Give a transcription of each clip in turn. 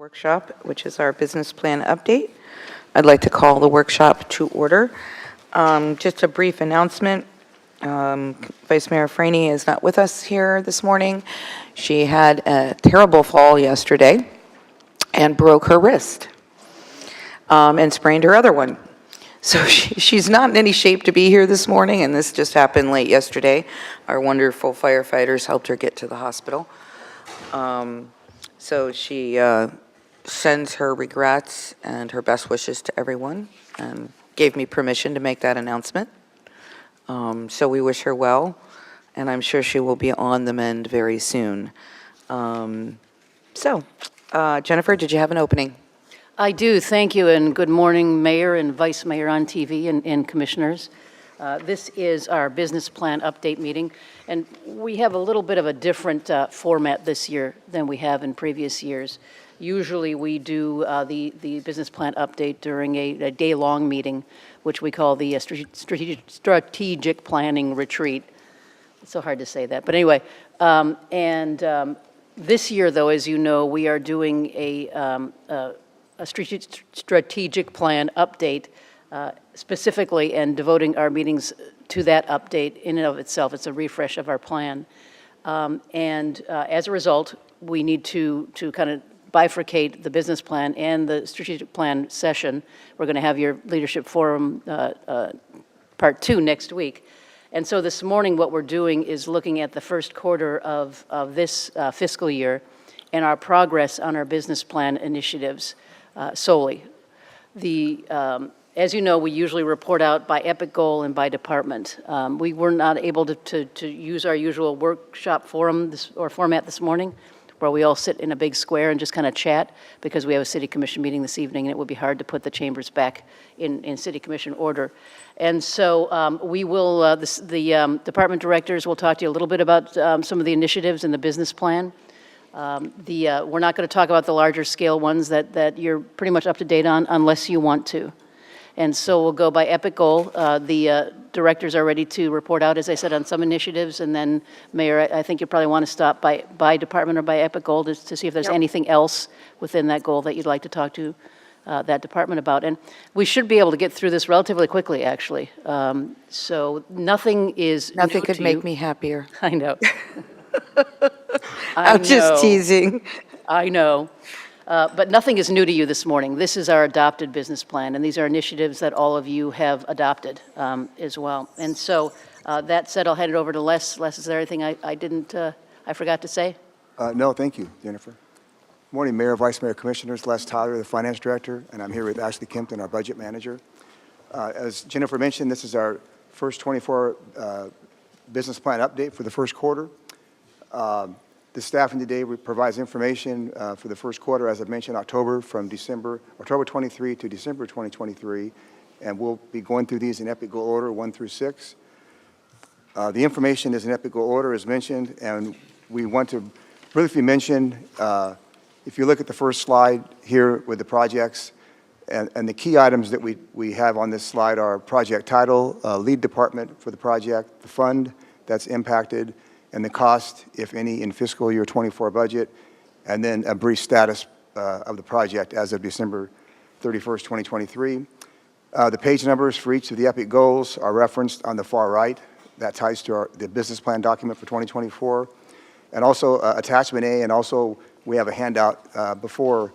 workshop, which is our business plan update. I'd like to call the workshop to order. Just a brief announcement. Vice Mayor Franey is not with us here this morning. She had a terrible fall yesterday and broke her wrist and sprained her other one. So she's not in any shape to be here this morning, and this just happened late yesterday. Our wonderful firefighters helped her get to the hospital. So she sends her regrets and her best wishes to everyone and gave me permission to make that announcement. So we wish her well, and I'm sure she will be on the mend very soon. Jennifer, did you have an opening? I do, thank you, and good morning, Mayor and Vice Mayor on TV and Commissioners. This is our business plan update meeting, and we have a little bit of a different format this year than we have in previous years. Usually we do the business plan update during a day-long meeting, which we call the strategic planning retreat. It's so hard to say that, but anyway, this year, though, as you know, we are doing a strategic plan update specifically, and devoting our meetings to that update in and of itself. It's a refresh of our plan. As a result, we need to kind of bifurcate the business plan and the strategic plan session. We're going to have your leadership forum part 2 next week. And so this morning what we're doing is looking at the first quarter of this fiscal year and our progress on our business plan initiatives solely. As you know, we usually report out by epic goal and by department. We were not able to use our usual workshop forum format this morning, where we all sit in a big square and just kind of chat, because we have a city commission meeting this evening and it would be hard to put the chambers back in city commission order. And so we will, the department directors will talk to you a little bit about some of the initiatives in the business plan. We're not going to talk about the larger scale ones that you're pretty much up to date on unless you want to. And so we'll go by epic goal. The directors are ready to report out, as I said, on some initiatives. And then, Mayor, I think you probably want to stop by department or by epic goal to see if there's anything else within that goal that you'd like to talk to that department about. And we should be able to get through this relatively quickly, actually. So nothing is Nothing new could to make you. me happier. I know. I'm just teasing. I know. But nothing is new to you this morning. This is our adopted business plan, and these are initiatives that all of you have adopted as well. And so that said, I'll hand it over to Les. Les, is there anything I forgot to say? No, thank you, Jennifer. Morning, Mayor, Vice Mayor, Commissioners. Les Tyler, the Finance Director, and I'm here with Ashley Kempton, our Budget Manager. As Jennifer mentioned, this is our first 24 business plan update for the first quarter. The staffing today provides information for the first quarter, as I mentioned, October 23 to December 2023, and we'll be going through these in epic goal order 1 through 6. The information is in epic goal order, as mentioned, and we want to briefly mention, if you look at the first slide here with the projects, and the key items that we have on this slide are project title, lead department for the project, the fund that's impacted, and the cost, if any, in fiscal year 24 budget, and then a brief status of the project as of December 31st, 2023. The page numbers for each of the EPIC goals are referenced on the far right. That ties to the business plan document for 2024. And also attachment A, and also we have a handout before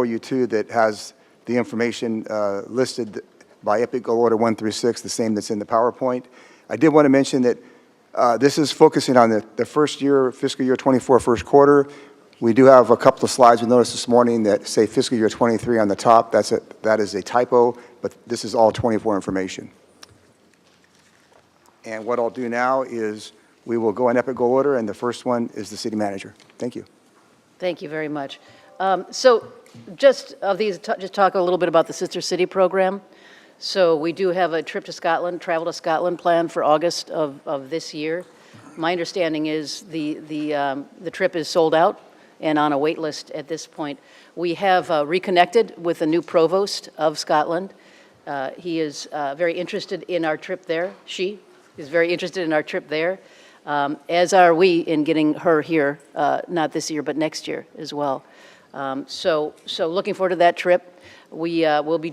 you too that has the information listed by EPIC goal order 1 through 6, the same that's in the PowerPoint. I did want to mention that this is focusing on the first year, fiscal year 24 first quarter. We do have a couple of slides we noticed this morning that say fiscal year 23 on the top. That is a typo, but this is all 24 information. And what I'll do now is we will go in epic goal order, and the first one is the city manager. Thank you. Thank you very much. So just talk a little bit about the Sister City program. So we do have a trip to Scotland, travel to Scotland planned for August of this year. My understanding is the trip is sold out and on a wait list at this point. We have reconnected with the new provost of Scotland. He is very interested in our trip there. She is very interested in our trip there. as are we in getting her here, not this year, but next year as well. So looking forward to that trip. We'll be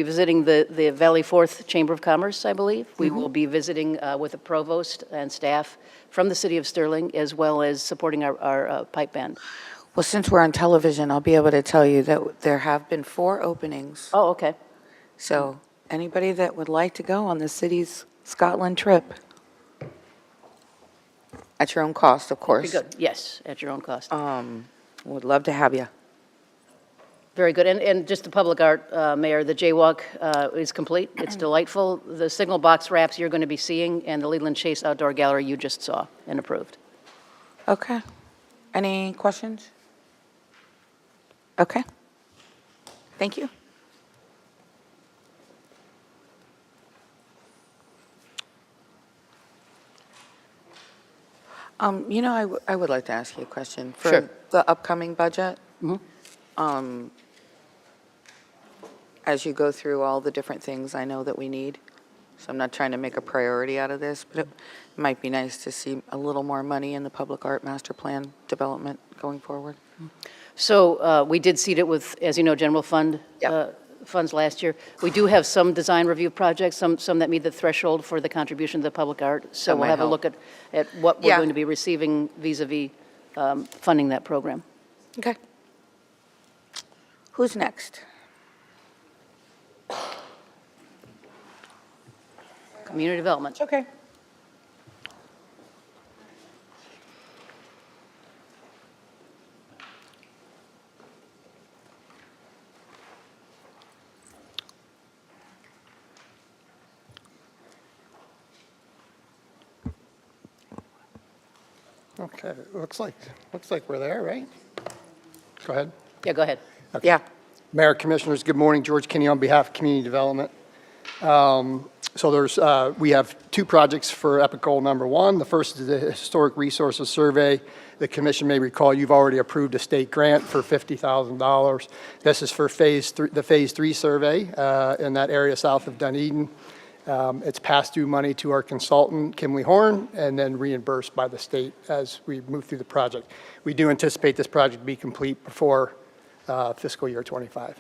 visiting the Valley Fourth Chamber of Commerce, I believe. We will be visiting with the provost and staff from the city of Sterling, as well as supporting our pipe band. Well, since we're on television, I'll be able to tell you that there have been 4 openings. Oh, okay. So anybody that would like to go on the city's Scotland trip, at your own cost, of Be course, good. Yes, at your own cost. would love to have you. Very good. And just the public art, Mayor, the Jaywalk is complete. It's delightful. The signal box wraps you're going to be seeing, and the Leland Chase Outdoor Gallery you just saw and approved. Okay. Any questions? Okay. Thank you. I would like to ask you a question. For Sure. the upcoming budget, as you go through all the different things I know that we need, so I'm not trying to make a priority out of this, but it might be nice to see a little more money in the public art master plan development going forward. So we did seed it with, as you know, general fund Yep. funds last year. We do have some design review projects, some that meet the threshold for the contribution to the public art. So That we'll might have a help. look at what we're Yeah. going to be receiving vis-à-vis funding that program. Okay. Who's next? Community development. Okay. Okay, looks like we're there, right? Go ahead. Yeah, go ahead. Yeah. Mayor, Commissioners, good morning. George Kinney on behalf of Community Development. We have 2 projects for Epic Goal number 1. The first is the Historic Resources Survey. The Commission may recall you've already approved a state grant for $50,000. This is for the Phase 3 survey in that area south of Dunedin. It's passed through money to our consultant, Kimley Horn, and then reimbursed by the state as we move through the project. We do anticipate this project to be complete before fiscal year '25.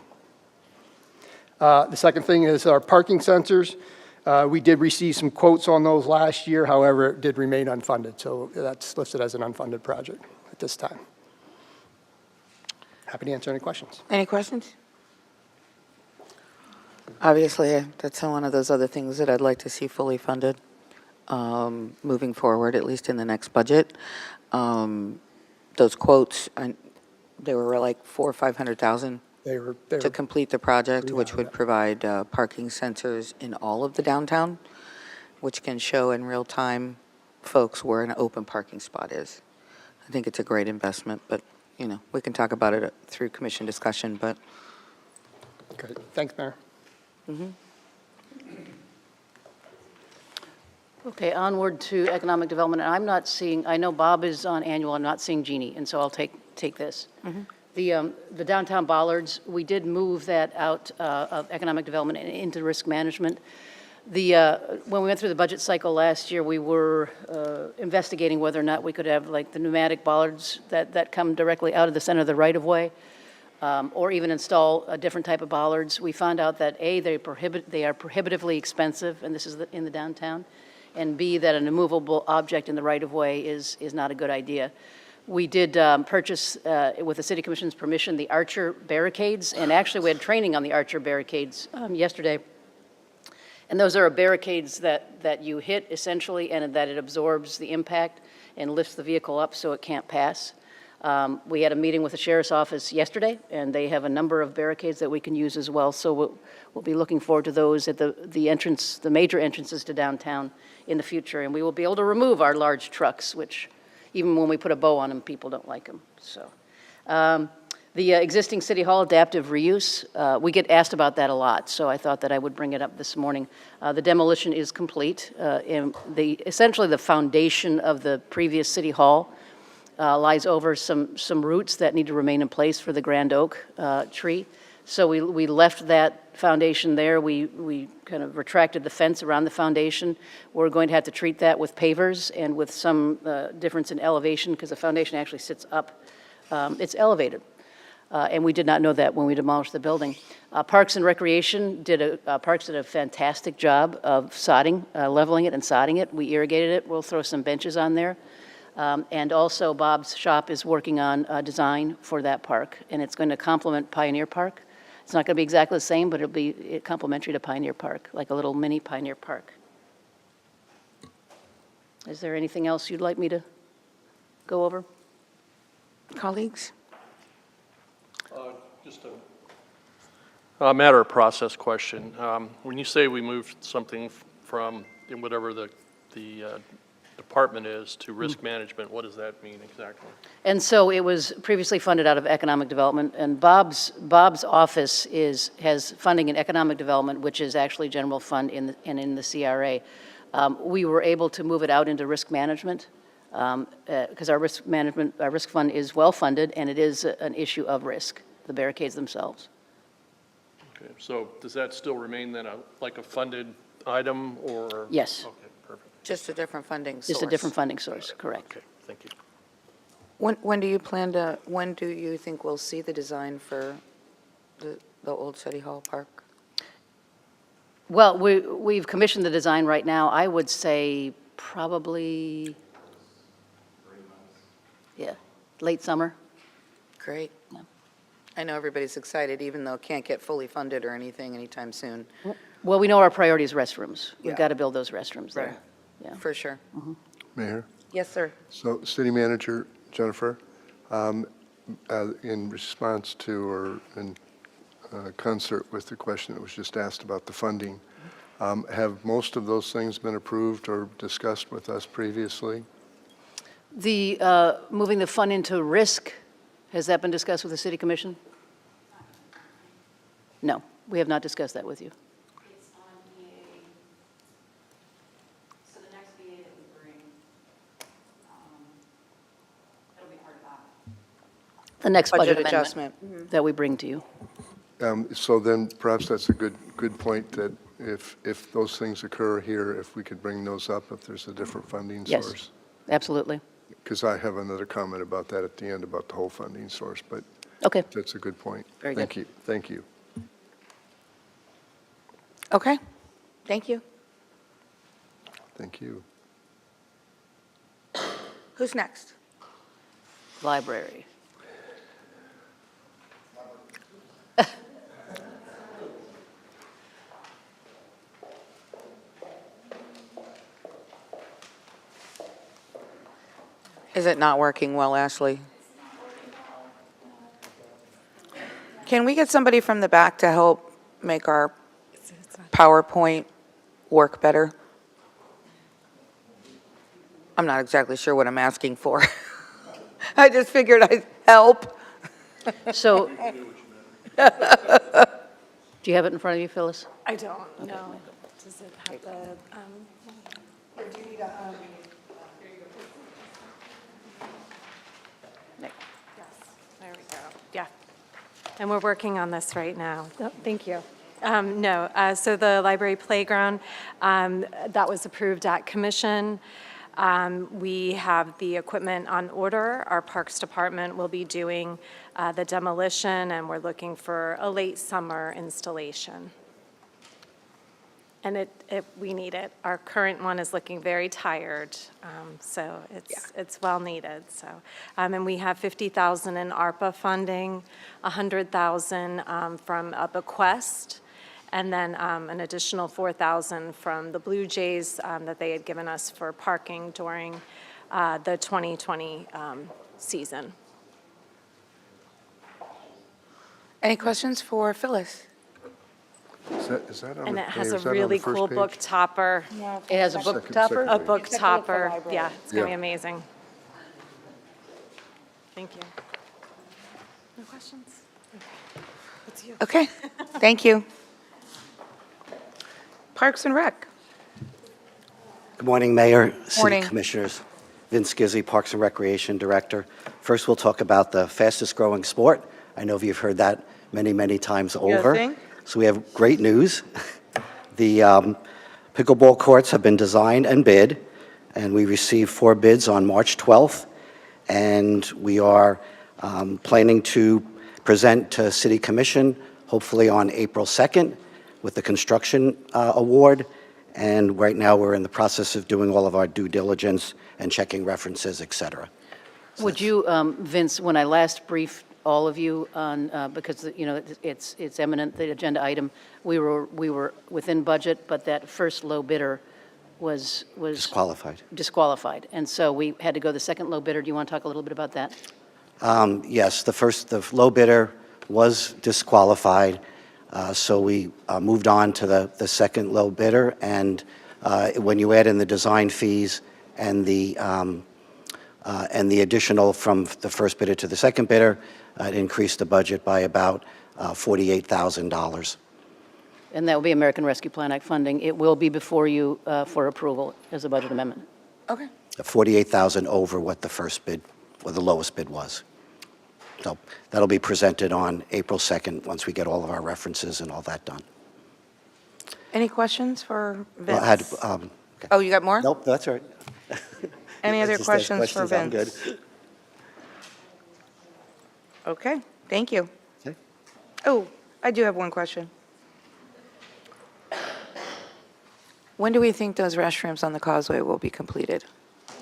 The second thing is our parking sensors. We did receive some quotes on those last year, however, it did remain unfunded, so that's listed as an unfunded project at this time. Happy to answer any questions. Any questions? Obviously, that's one of those other things that I'd like to see fully funded moving forward, at least in the next budget. Those quotes, they were like $400,000 or $500,000 They were to complete the project, Yeah, which would yeah. provide parking sensors in all of the downtown, which can show in real time folks where an open parking spot is. I think it's a great investment, but, we can talk about it through commission discussion, but Great. Thanks, Mayor. Okay, onward to economic development. And I'm not seeing, I know Bob is on annual, I'm not seeing Jeannie, and so I'll take this. The downtown bollards, we did move that out of economic development and into risk management. When we went through the budget cycle last year, we were investigating whether or not we could have like the pneumatic bollards that come directly out of the center of the right-of-way, or even install a different type of bollards. We found out that A, they are prohibitively expensive, and this is in the downtown, and B, that an immovable object in the right-of-way is not a good idea. We did purchase, with the City Commission's permission, the Archer barricades, and actually we had training on the Archer barricades yesterday. And those are barricades that you hit essentially, and that it absorbs the impact and lifts the vehicle up so it can't pass. We had a meeting with the Sheriff's Office yesterday, and they have a number of barricades that we can use as well. So we'll be looking forward to those at the major entrances to downtown in the future. And we will be able to remove our large trucks, which even when we put a bow on them, people don't like them. So the existing City Hall adaptive reuse, we get asked about that a lot, so I thought that I would bring it up this morning. The demolition is complete. And essentially the foundation of the previous City Hall lies over some roots that need to remain in place for the grand oak tree. So we left that foundation there. We kind of retracted the fence around the foundation. We're going to have to treat that with pavers and with some difference in elevation because the foundation actually sits up. It's elevated. And we did not know that when we demolished the building. Parks and Recreation Parks did a fantastic job of sodding, leveling it and sodding it. We irrigated it. We'll throw some benches on there. And also Bob's shop is working on a design for that park, and it's going to complement Pioneer Park. It's not going to be exactly the same, but it'll be complementary to Pioneer Park, like a little mini Pioneer Park. Is there anything else you'd like me to go over? Colleagues? Just a matter of process question. When you say we moved something from whatever the department is to risk management, what does that mean exactly? And so it was previously funded out of economic development, and Bob's office has funding in economic development, which is actually general fund and in the CRA. We were able to move it out into risk management because our risk fund is well funded, and it is an issue of risk, the barricades themselves. Okay, so does that still remain then like a funded item or? Yes. Okay, perfect. Just a different funding source. Just a different funding source, correct. Okay, thank you. When do you think we'll see the design for the old City Hall Park? Well, we've commissioned the design right now. I would say probably, 3 months. yeah, late summer. Great. Yeah. I know everybody's excited, even though it can't get fully funded or anything anytime soon, Well, we know our priority is restrooms. We've Yeah. got to build those restrooms there. Right. Yeah. for sure. Mayor, Yes, sir. so City Manager Jennifer, in response to or in concert with the question that was just asked about the funding, have most of those things been approved or discussed with us previously? The, moving the fund into risk, has that been discussed with the city commission? No, we have not discussed that with you. It's on EA. So the next EA that we bring, it'll be part of that. The next budget Budget amendment adjustment. that we bring to you. So then perhaps that's a good point that if those things occur here, if we could bring those up, if there's a different funding Yes. source. Absolutely. Because I have another comment about that at the end about the whole funding source, but Okay, that's a good point. Very good. Thank you. Thank you. Okay, thank you. Thank you. Who's next? library. Is it not working well, Ashley? Can we get somebody from the back to help make our PowerPoint work better? I'm not exactly sure what I'm asking for. I just figured I'd help. So, do you have it in front of you, Phyllis? I don't know. Does it have the, or do you need a, Nick. yes, there we go. Yeah. And we're working on this right now. Oh, thank you. No, so the library playground, that was approved at commission. We have the equipment on order. Our Parks Department will be doing the demolition, and we're looking for a late summer installation. And we need it. Our current one is looking very tired, so it's well needed, so. And we have $50,000 in ARPA funding, $100,000 from a bequest, and then an additional $4,000 from the Blue Jays that they had given us for parking during the 2020 season. Any questions for Phyllis? Is that on And the, it has Mayor, a is that on the really first cool page? book topper, It has a book Second- topper? second a page. book Take a look at the topper. library. Yeah, it's going to be Yeah. amazing. Thank you. No questions? Okay. It's you. Okay, thank you. Parks and Rec. Good morning, Mayor, Morning. City Commissioners. Vince Gizzi, Parks and Recreation Director. First, we'll talk about the fastest-growing sport. I know you've heard that many, many times over. think? So we have great news. The pickleball courts have been designed and bid, and we received 4 bids on March 12th. And we are planning to present to City Commission, hopefully on April 2nd, with the construction award. And right now, we're in the process of doing all of our due diligence and checking references, et cetera. Would you, Vince, when I last briefed all of you on, because, you know, it's eminent, the agenda item, we were within budget, but that first low bidder was Disqualified. disqualified. And so we had to go the second low bidder. Do you want to talk a little bit about that? Yes, the low bidder was disqualified, so we moved on to the second low bidder. And when you add in the design fees and the additional from the first bidder to the second bidder, it increased the budget by about $48,000. And that will be American Rescue Plan Act funding. It will be before you for approval as a budget amendment. Okay. $48,000 over what the first bid, or the lowest bid was. So that'll be presented on April 2nd, once we get all of our references and all that done. Any questions for Vince? Well, I had, okay. Oh, you got more? Nope, that's all right. Any other Just ask questions for I'm Vince? good. Okay, thank you. Okay. Oh, I do have one question. When do we think those restrooms on the causeway will be completed?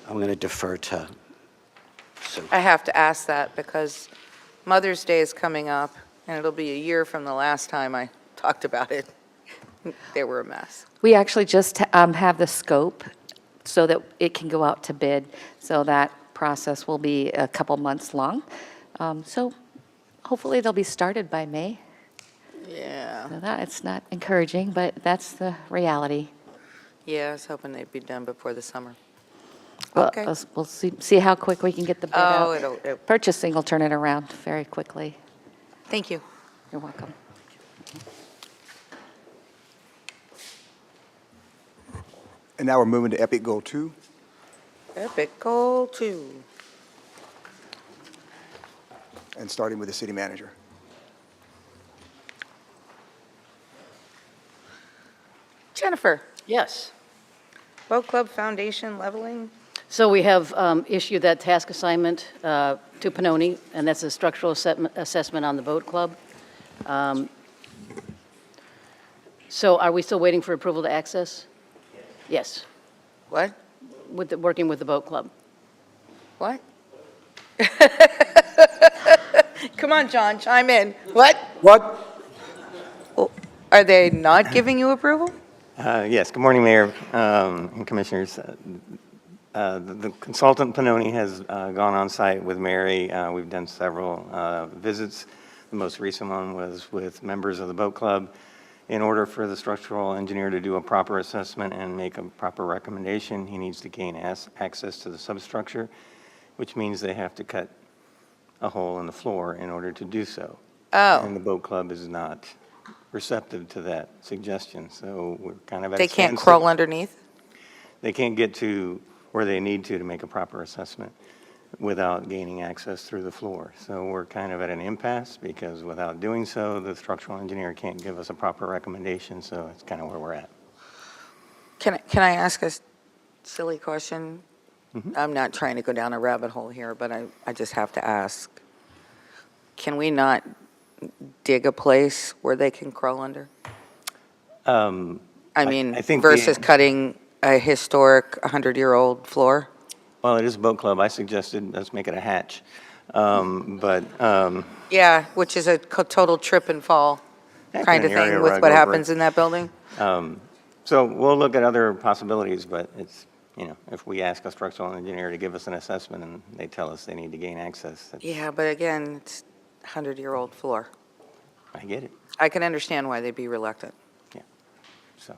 I'm going to defer to Sue. I have to ask that because Mother's Day is coming up, and it'll be a year from the last time I talked about it. They were a mess. We actually just have the scope so that it can go out to bid, so that process will be a couple months long. So hopefully they'll be started by May. Yeah. So that, it's not encouraging, but that's the reality. Yeah, I was hoping they'd be done before the summer. Well, Okay. we'll see how quick we can get the bid Oh, out. it'll, Purchasing will turn it around very quickly. thank you. You're welcome. And now we're moving to Epic Goal 2. Epic Goal 2. And starting with the city manager. Jennifer, Yes. Boat Club Foundation leveling? So we have issued that task assignment to Pannoni, and that's a structural assessment on the boat club. So are we still waiting for approval to access? Yes, What? working with the boat club. What? Come on, John, chime in. What? What? Are they not giving you approval? Yes, good morning, Mayor and Commissioners. The consultant Pannoni has gone on site with Mary. We've done several visits. The most recent one was with members of the boat club. In order for the structural engineer to do a proper assessment and make a proper recommendation, he needs to gain access to the substructure, which means they have to cut a hole in the floor in order to do so. Oh. And the boat club is not receptive to that suggestion, so we're kind of at a They can't standstill. crawl underneath? They can't get to where they need to make a proper assessment without gaining access through the floor. So we're kind of at an impasse because without doing so, the structural engineer can't give us a proper recommendation, so that's kind of where we're at. Can I ask a silly question? I'm not trying to go down a rabbit hole here, but I just have to ask. Can we not dig a place where they can crawl under? I mean, I think versus cutting a historic 100-year-old floor? Well, it is a boat club. I suggested let's make it a hatch. Yeah, which is a total trip and fall kind of an area thing with rug what over happens it. in that building? So we'll look at other possibilities, but it's, you know, if we ask a structural engineer to give us an assessment and they tell us they need to gain access, that's- Yeah, but again, it's 100-year-old floor. I get it, I can understand why they'd be reluctant. so.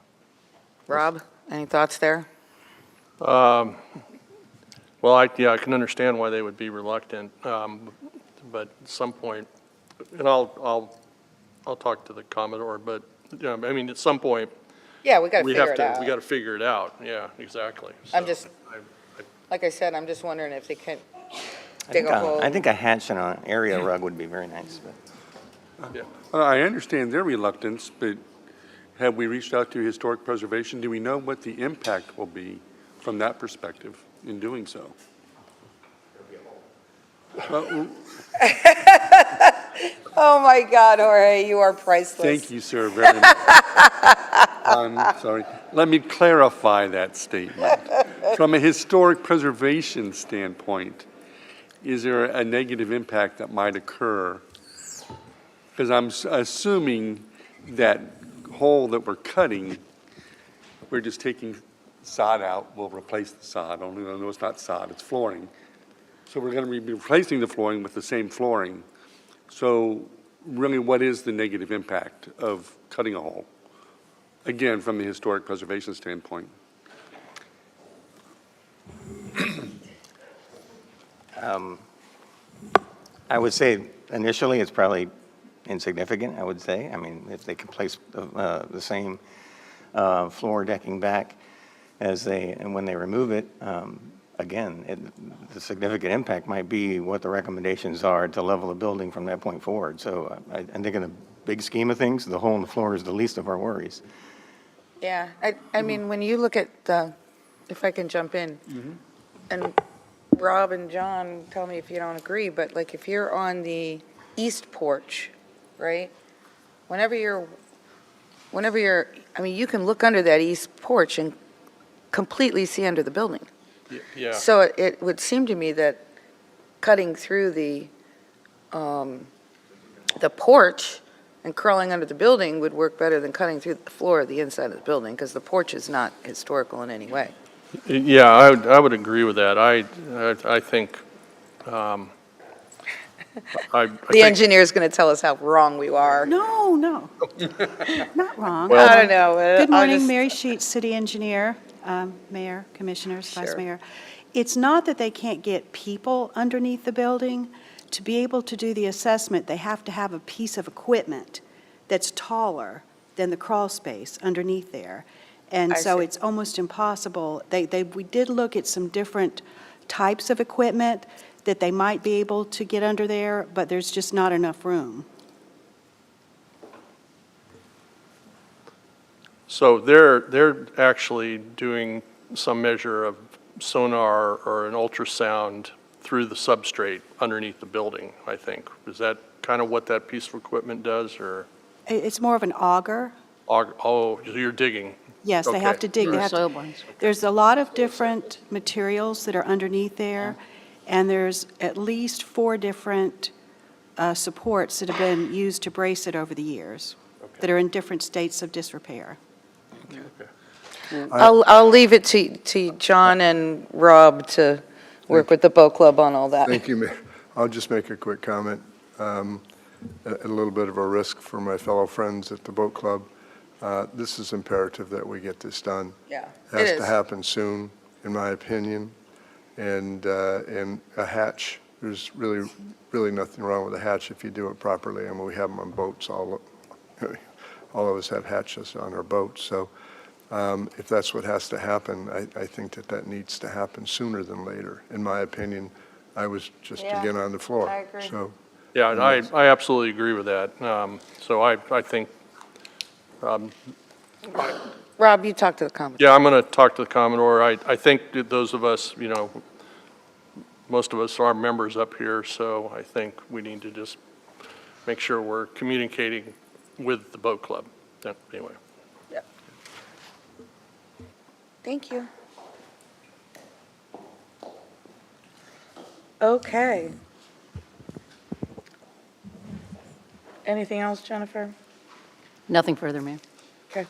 Rob, any thoughts there? Well, I can understand why they would be reluctant, but at some point, and I'll talk to the Commodore, but, I mean, at some point, Yeah, we got to we figure have it to, out. we got to figure it out, yeah, exactly. I'm So, just- Like I said, I'm just wondering if they can I dig think a hole. I think a hatch and an area rug would be very nice, but. yeah. I understand their reluctance, but have we reached out to historic preservation? Do we know what the impact will be from that perspective in doing so? Well, Oh, my God, Jorge, you are priceless. Thank you, sir, very much. I'm sorry. Let me clarify that statement. From a historic preservation standpoint, is there a negative impact that might occur? Because I'm assuming that hole that we're cutting, we're just taking sod out, we'll replace the sod, only though it's not sod, it's flooring. So we're going to be replacing the flooring with the same flooring. So really, what is the negative impact of cutting a hole? Again, from the historic preservation standpoint. I would say initially, it's probably insignificant, I would say. I mean, if they can place the same floor decking back and when they remove it, again, the significant impact might be what the recommendations are to level the building from that point forward. So I think in the big scheme of things, the hole in the floor is the least of our worries. Yeah, I mean, when you look at if I can jump in, and Rob and John, tell me if you don't agree, but like if you're on the east porch, right? Whenever you're, I mean, you can look under that east porch and completely see under the building. Yeah. So it would seem to me that cutting through the porch and crawling under the building would work better than cutting through the floor of the inside of the building, because the porch is not historical in any way. Yeah, I would agree with that. I think, I The think, engineer's going to tell us how wrong we are. No, no, not wrong. I don't know. Good I morning, just- Mary Sheets, City Engineer, Mayor, Commissioners, Vice Sure. Mayor. It's not that they can't get people underneath the building. To be able to do the assessment, they have to have a piece of equipment that's taller than the crawl space underneath there. And I so see. it's almost impossible. We did look at some different types of equipment that they might be able to get under there, but there's just not enough room. so they're actually doing some measure of sonar or an ultrasound through the substrate underneath the building, I think. Is that kind of what that piece of equipment does, or? It's more of an auger. Oh, so you're digging? Yes, they have Okay. to dig. They Or have to- soil borings. There's a lot of different materials that are underneath there, and there's at least 4 different supports that have been used to brace it over the years, that are in different states of disrepair. I'll leave it to John and Rob to work with the boat club on all that. Thank you, Mayor. I'll just make a quick comment. A little bit of a risk for my fellow friends at the boat club. This is imperative that we get this done. Yeah, It it has to is. happen soon, in my opinion. And a hatch, there's really nothing wrong with a hatch if you do it properly. I mean, we have them on boats. All of us have hatches on our boats. So if that's what has to happen, I think that needs to happen sooner than later. In my opinion, I was just Yeah, again on the floor. I agree. So Yeah, and I absolutely agree with that. So I think, Rob, you talk to the Commodore. yeah, I'm going to talk to the Commodore. I think that those of us, most of us are members up here, so I think we need to just make sure we're communicating with the boat club. Yeah, anyway. Thank you. Okay. Anything else, Jennifer? Nothing further, Mayor. Okay.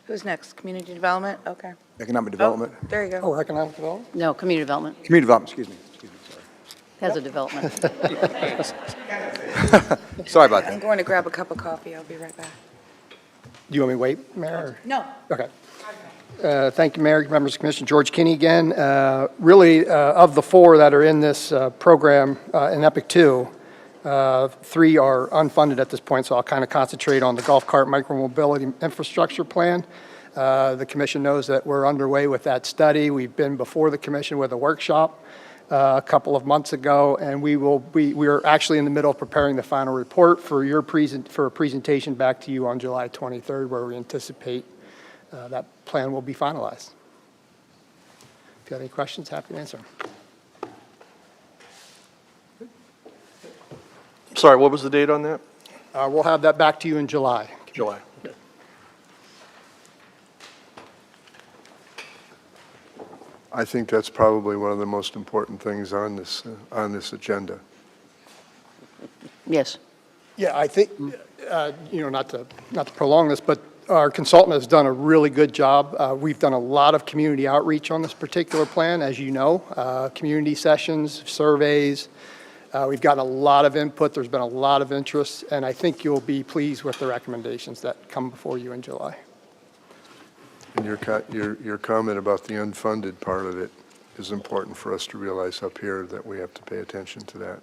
Who's next? Community development? Okay. Economic development, Oh, there you go. Oh, economic development? No, community development community development, excuse me, sorry. has a development. Sorry about I'm that. going to grab a cup of coffee. I'll be right back. Do you want me to wait, Mayor? No. Okay. Thank you, Mayor, members of the commission. George Kinney again. Really, of the 4 that are in this program in EPIC 2, 3 are unfunded at this point, so I'll kind of concentrate on the golf cart micromobility infrastructure plan. The commission knows that we're underway with that study. We've been before the commission with a workshop a couple of months ago, and we are actually in the middle of preparing the final report for a presentation back to you on July 23rd, where we anticipate that plan will be finalized. Got any questions? Happy to answer. Sorry, what was the date on that? We'll have that back to you in July. July. Okay. I think that's probably one of the most important things on this agenda. Yes. Yeah, I think, not to prolong this, but our consultant has done a really good job. We've done a lot of community outreach on this particular plan, as you know, community sessions, surveys. We've gotten a lot of input. There's been a lot of interest, and I think you'll be pleased with the recommendations that come before you in July. And your comment about the unfunded part of it is important for us to realize up here that we have to pay attention to that.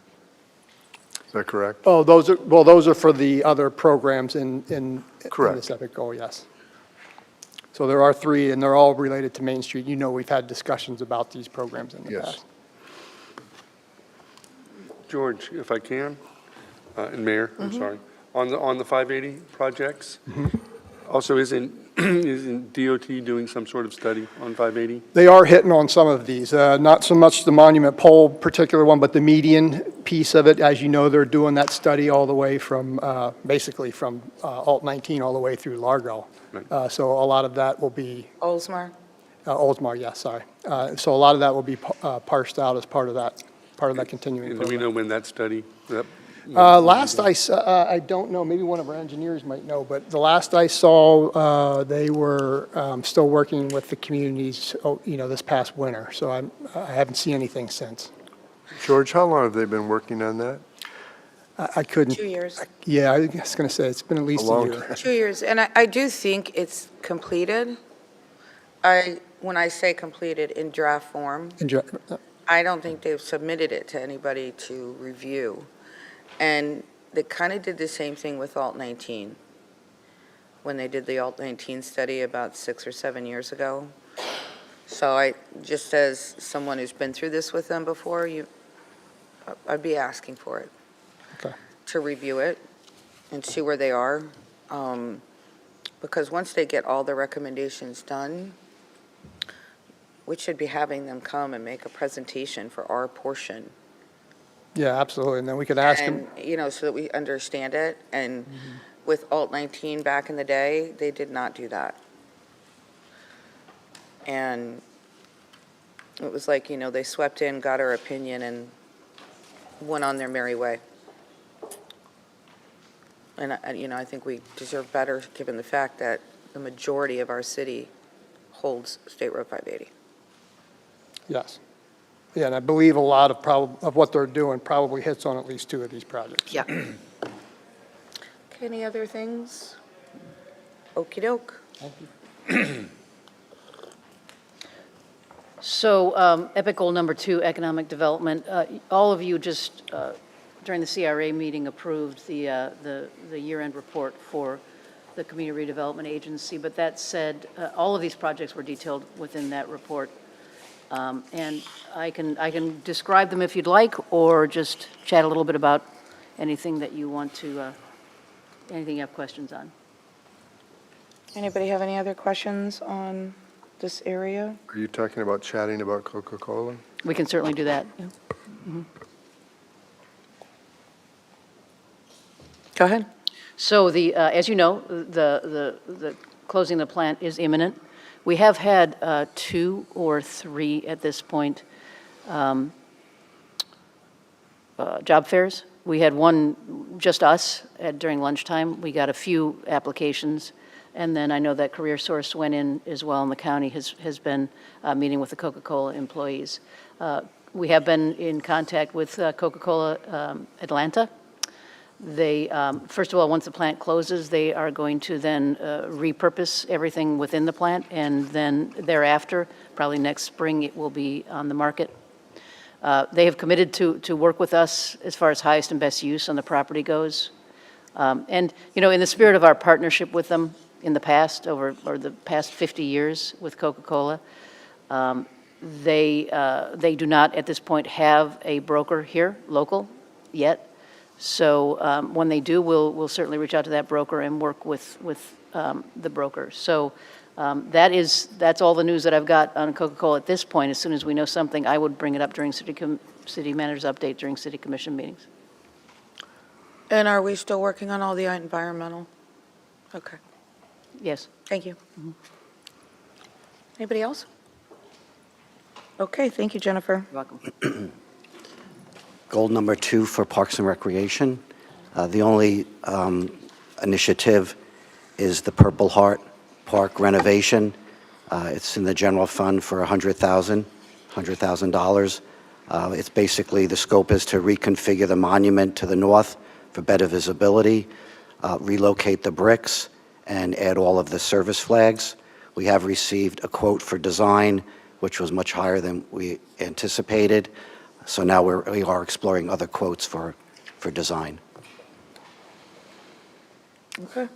Is that correct? Oh, those are for the other programs in Correct. this EPIC goal, yes. So there are 3, and they're all related to Main Street. You know, we've had discussions about these programs in the Yes. past. George, if I can, and Mayor, I'm sorry, on the 580 projects, also isn't DOT doing some sort of study on 580? They are hitting on some of these, not so much the monument pole particular one, but the median piece of it. As you know, they're doing that study all the way from, basically from Alt 19 all the way through Largo. Right. So a lot of that will be, Oldsmar? Oldsmar, yes, sorry. So a lot of that will be parsed out as part of that continuing And do we program. know when that study? Last I saw, I don't know, maybe one of our engineers might know, but the last I saw, they were still working with the communities, this past winter. So I haven't seen anything since. George, how long have they been working on that? I couldn't. 2 years. Yeah, I was going to say, it's been at least A a long year. 2 years, and I do think it's completed. When I say completed in draft form, I don't think they've submitted it to anybody to review. And they kind of did the same thing with Alt 19, when they did the Alt 19 study about 6 or 7 years ago. So just as someone who's been through this with them before, I'd be asking for it. Okay. To review it and see where they are. Because once they get all the recommendations done, we should be having them come and make a presentation for our portion. Yeah, absolutely. And then we could ask them. And, so that we understand it. And with Alt 19 back in the day, they did not do that. And it was like, they swept in, got our opinion, and went on their merry way. And, I think we deserve better, given the fact that the majority of our city holds State Road 580. Yes. Yeah, and I believe a lot of what they're doing probably hits on at least 2 of these projects. Yeah. Any other things? Okey doke. So EPIC goal number 2, economic development. All of you just, during the CRA meeting, approved the year-end report for the Community Redevelopment Agency. But that said, all of these projects were detailed within that report. And I can describe them if you'd like, or just chat a little bit about anything that you want to, anything you have questions on. Anybody have any other questions on this area? Are you talking about chatting about Coca-Cola? We can certainly do that. Yeah. Go ahead. So as you know, the closing of the plant is imminent. We have had 2 or 3 at this point job fairs. We had one, just us, during lunchtime. We got a few applications. And then I know that CareerSource went in as well, and the county has been meeting with the Coca-Cola employees. We have been in contact with Coca-Cola Atlanta. They, first of all, once the plant closes, they are going to then repurpose everything within the plant, and then thereafter, probably next spring, it will be on the market. They have committed to work with us as far as highest and best use on the property goes. And, in the spirit of our partnership with them in the past, or the past 50 years with Coca-Cola, they do not at this point have a broker here, local, yet. So when they do, we'll certainly reach out to that broker and work with the broker. So that's all the news that I've got on Coca-Cola at this point. As soon as we know something, I would bring it up during city manager's update during city commission meetings. And are we still working on all the environmental? Okay, Yes. thank you. Anybody else? Okay, thank you, Jennifer. You're welcome. Goal number 2 for Parks and Recreation. The only initiative is the Purple Heart Park renovation. It's in the general fund for $100,000. It's basically, the scope is to reconfigure the monument to the north for better visibility, relocate the bricks, and add all of the service flags. We have received a quote for design, which was much higher than we anticipated. So now we are exploring other quotes for design. Okay.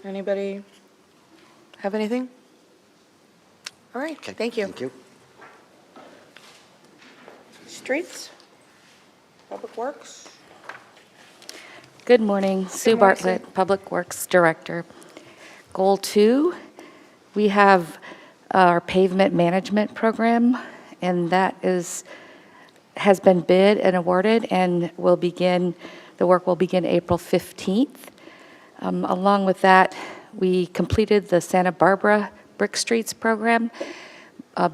Anybody have anything? All right, Okay, thank you. Thank you. Streets? Public Works? Good morning, Sue morning, Sue. Bartlett, Public Works Director. Goal 2, we have our pavement management program, and that has been bid and awarded and the work will begin April 15th. Along with that, we completed the Santa Barbara Brick Streets program.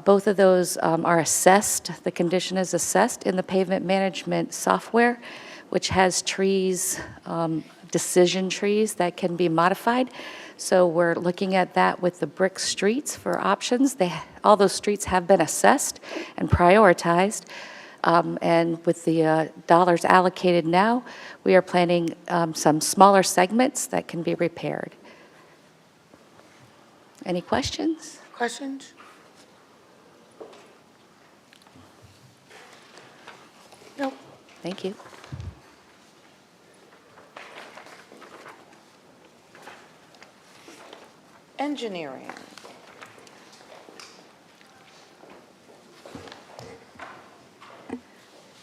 Both of those are assessed. The condition is assessed in the pavement management software, which has trees, decision trees that can be modified. So we're looking at that with the brick streets for options. All those streets have been assessed and prioritized. And with the dollars allocated now, we are planning some smaller segments that can be repaired. Any questions? Questions? Nope. Thank you. Engineering.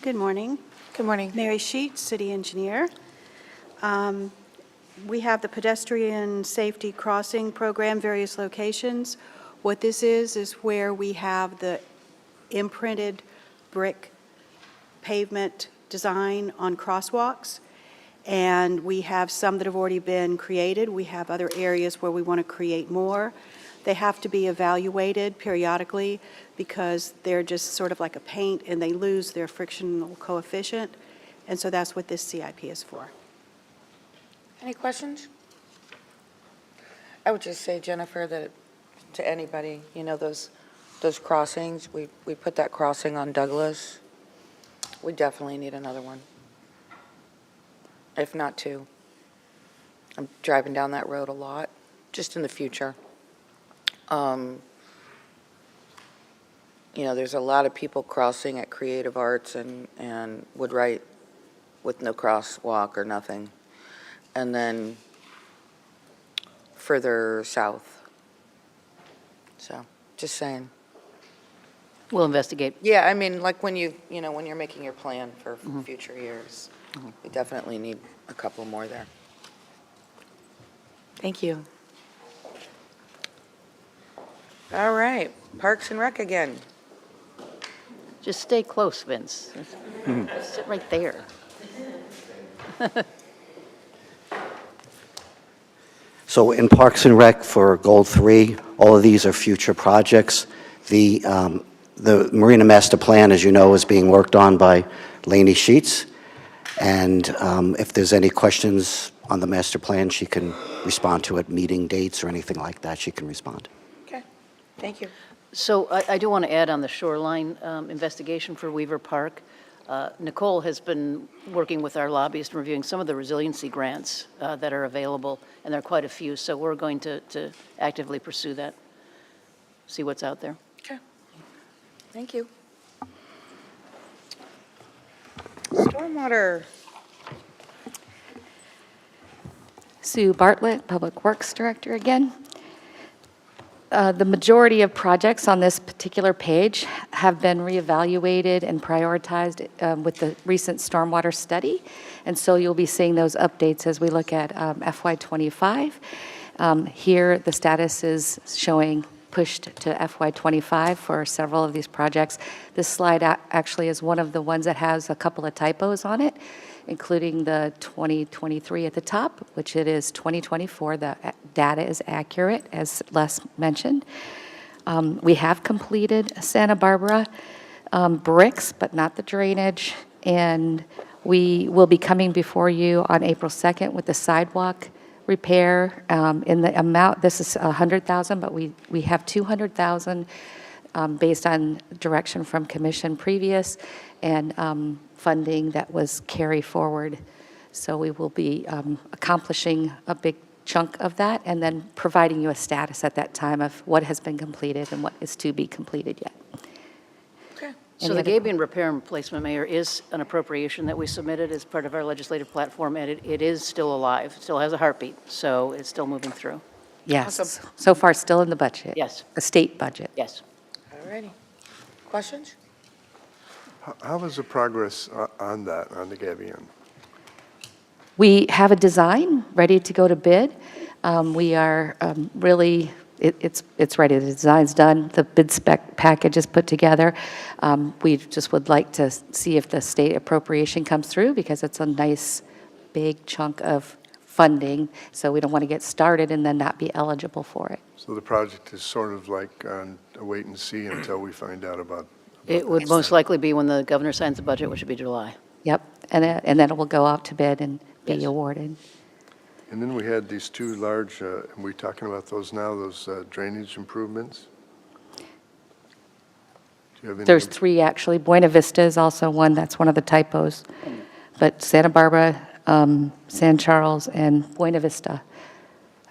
Good morning. Good morning. Mary Sheets, City Engineer. We have the pedestrian safety crossing program, various locations. What this is where we have the imprinted brick pavement design on crosswalks, and we have some that have already been created. We have other areas where we want to create more. They have to be evaluated periodically because they're just sort of like a paint and they lose their frictional coefficient, and so that's what this CIP is for. Any questions? I would just say, Jennifer, that to anybody, those crossings, we put that crossing on Douglas. We definitely need another one, if not 2. I'm driving down that road a lot, just in the future. There's a lot of people crossing at Creative Arts and Woodwright with no crosswalk or nothing. And then further south. So, just saying. We'll investigate. Yeah, I mean, like when when you're making your plan for future years, we definitely need a couple more there. Thank you. All right, Parks and Rec again. Just stay close, Vince. Sit right there. So in Parks and Rec for Goal 3, all of these are future projects. The Marina Master Plan, as you know, is being worked on by Lainey Sheets. And if there's any questions on the master plan, she can respond to it, meeting dates or anything like that, she can respond. Okay, thank you. So I do want to add on the shoreline investigation for Weaver Park. Nicole has been working with our lobbyist and reviewing some of the resiliency grants that are available, and there are quite a few, so we're going to actively pursue that, see what's out there. Okay, thank you. Stormwater. Sue Bartlett, Public Works Director again. The majority of projects on this particular page have been reevaluated and prioritized with the recent stormwater study, and so you'll be seeing those updates as we look at FY25. Here, the status is showing pushed to FY25 for several of these projects. This slide actually is one of the ones that has a couple of typos on it, including the 2023 at the top, which it is 2024. The data is accurate, as Les mentioned. We have completed Santa Barbara bricks, but not the drainage, and we will be coming before you on April 2nd with the sidewalk repair in the amount. This is $100,000, but we have $200,000 based on direction from commission previous and funding that was carry forward. So we will be accomplishing a big chunk of that and then providing you a status at that time of what has been completed and what is to be completed yet. So the Gabion repair and replacement, Mayor, is an appropriation that we submitted as part of our legislative platform, and it is still alive, it still has a heartbeat, so it's still moving through. Yes, Awesome. so far still in the budget. Yes. A state budget. Yes. All righty. Questions? How is the progress on that, on the Gabion? We have a design ready to go to bid. We are really, it's ready. The design's done. The bid spec package is put together. We just would like to see if the state appropriation comes through because it's a nice, big chunk of funding. So we don't want to get started and then not be eligible for it. So the project is sort of like on a wait and see until we find out about. It would most likely be when the governor signs the budget, which would be July. Yep, and then it will go out to bid and be Yes. awarded. And then we had these two large, are we talking about those now, those drainage improvements? Do you have any? There's three, actually. Buena Vista is also one, that's one of the typos. But Santa Barbara, San Charles, and Buena Vista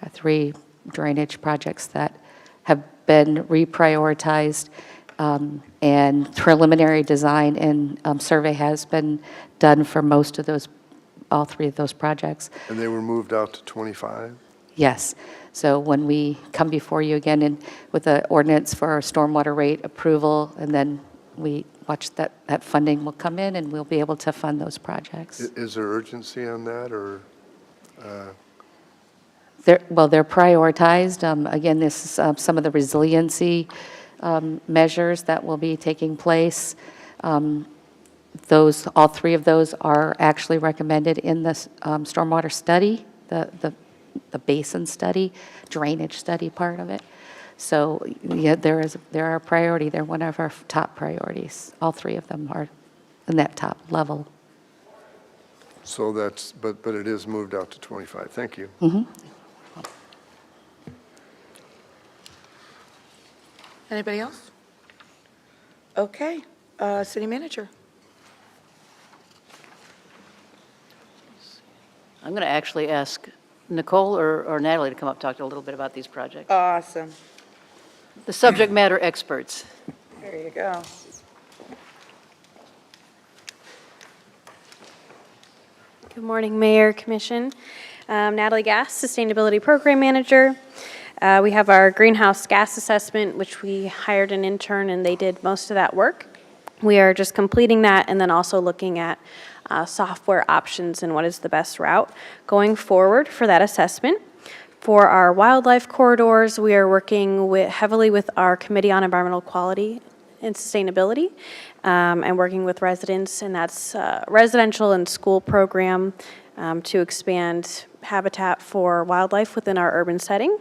are three drainage projects that have been reprioritized, and preliminary design and survey has been done for most of those, all three of those projects. And they were moved out to 25? Yes. So when we come before you again with the ordinance for our stormwater rate approval, and then we watch that funding will come in and we'll be able to fund those projects. Is there urgency on that, or? They're prioritized. Again, this is some of the resiliency measures that will be taking place. All three of those are actually recommended in the stormwater study, the basin study, drainage study part of it. So yeah, they're a priority. They're one of our top priorities. All three of them are in that top level. So that's, but it is moved out to 25. Thank you. Mm-hmm. Anybody else? Okay, city manager. I'm going to actually ask Nicole or Natalie to come up and talk a little bit about these projects. Awesome. The subject matter experts. There you go. Good morning, Mayor, Commission. Natalie Gass, Sustainability Program Manager. We have our greenhouse gas assessment, which we hired an intern and they did most of that work. We are just completing that and then also looking at software options and what is the best route going forward for that assessment. For our wildlife corridors, we are working heavily with our Committee on Environmental Quality and Sustainability and working with residents, and that's residential and school program to expand habitat for wildlife within our urban setting.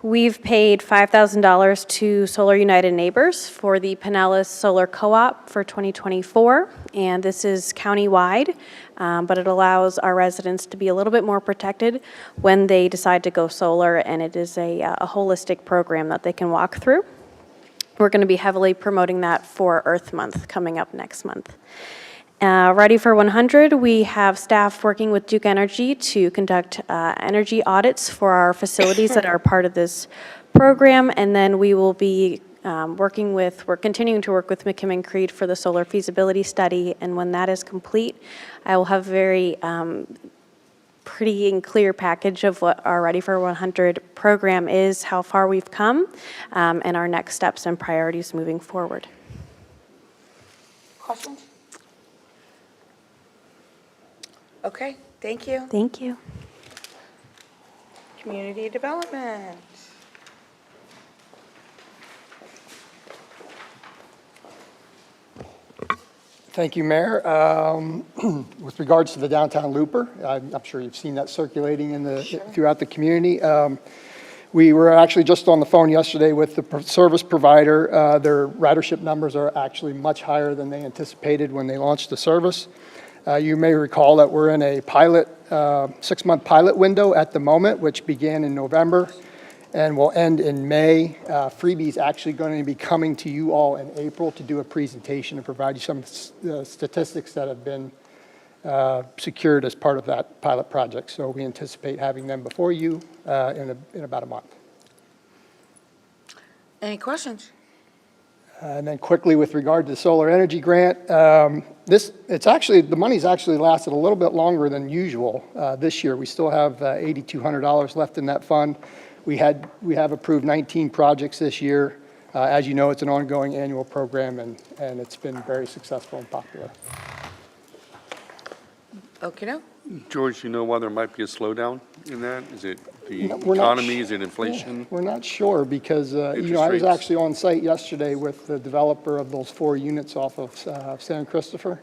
We've paid $5,000 to Solar United Neighbors for the Pinellas Solar Co-op for 2024, and this is countywide, but it allows our residents to be a little bit more protected when they decide to go solar, and it is a holistic program that they can walk through. We're going to be heavily promoting that for Earth Month coming up next month. Ready for 100, we have staff working with Duke Energy to conduct energy audits for our facilities that are part of this program, and then we will be we're continuing to work with McKim & Creed for the solar feasibility study, and when that is complete, I will have a very pretty and clear package of what our Ready for 100 program is, how far we've come, and our next steps and priorities moving forward. Questions? Okay, thank you. Thank you. Community development. Thank you, Mayor. With regards to the downtown looper, I'm sure you've seen that circulating throughout the community. We were actually just on the phone yesterday with the service provider. Their ridership numbers are actually much higher than they anticipated when they launched the service. You may recall that we're in a pilot, 6-month pilot window at the moment, which began in November and will end in May. Freebie's actually going to be coming to you all in April to do a presentation and provide you some statistics that have been secured as part of that pilot project. So we anticipate having them before you in about a month. Any questions? And then quickly, with regard to the solar energy grant, the money's actually lasted a little bit longer than usual this year. We still have $8,200 left in that fund. We have approved 19 projects this year. As you know, it's an ongoing annual program, and it's been very successful and popular. Okay, George, you know why there might be a slowdown in that? Is it the No, we're not economy? Is it inflation? We're not sure because, I was rates. actually on site yesterday with the developer of those 4 units off of San Christopher,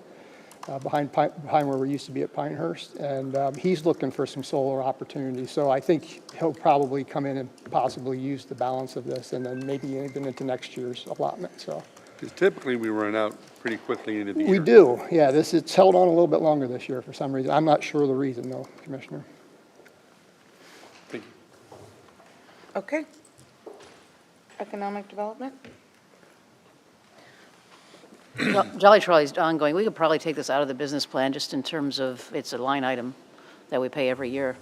behind where we used to be at Pinehurst, and he's looking for some solar opportunities. So I think he'll probably come in and possibly use the balance of this, and then maybe even into next year's allotment. So Because typically we run out pretty quickly into the year. we do, yeah. It's held on a little bit longer this year for some reason. I'm not sure the reason, though, Commissioner. Thank you. okay. Economic development? Jolly Trolley's ongoing. We could probably take this out of the business plan just in terms of, it's a line item that we pay every year.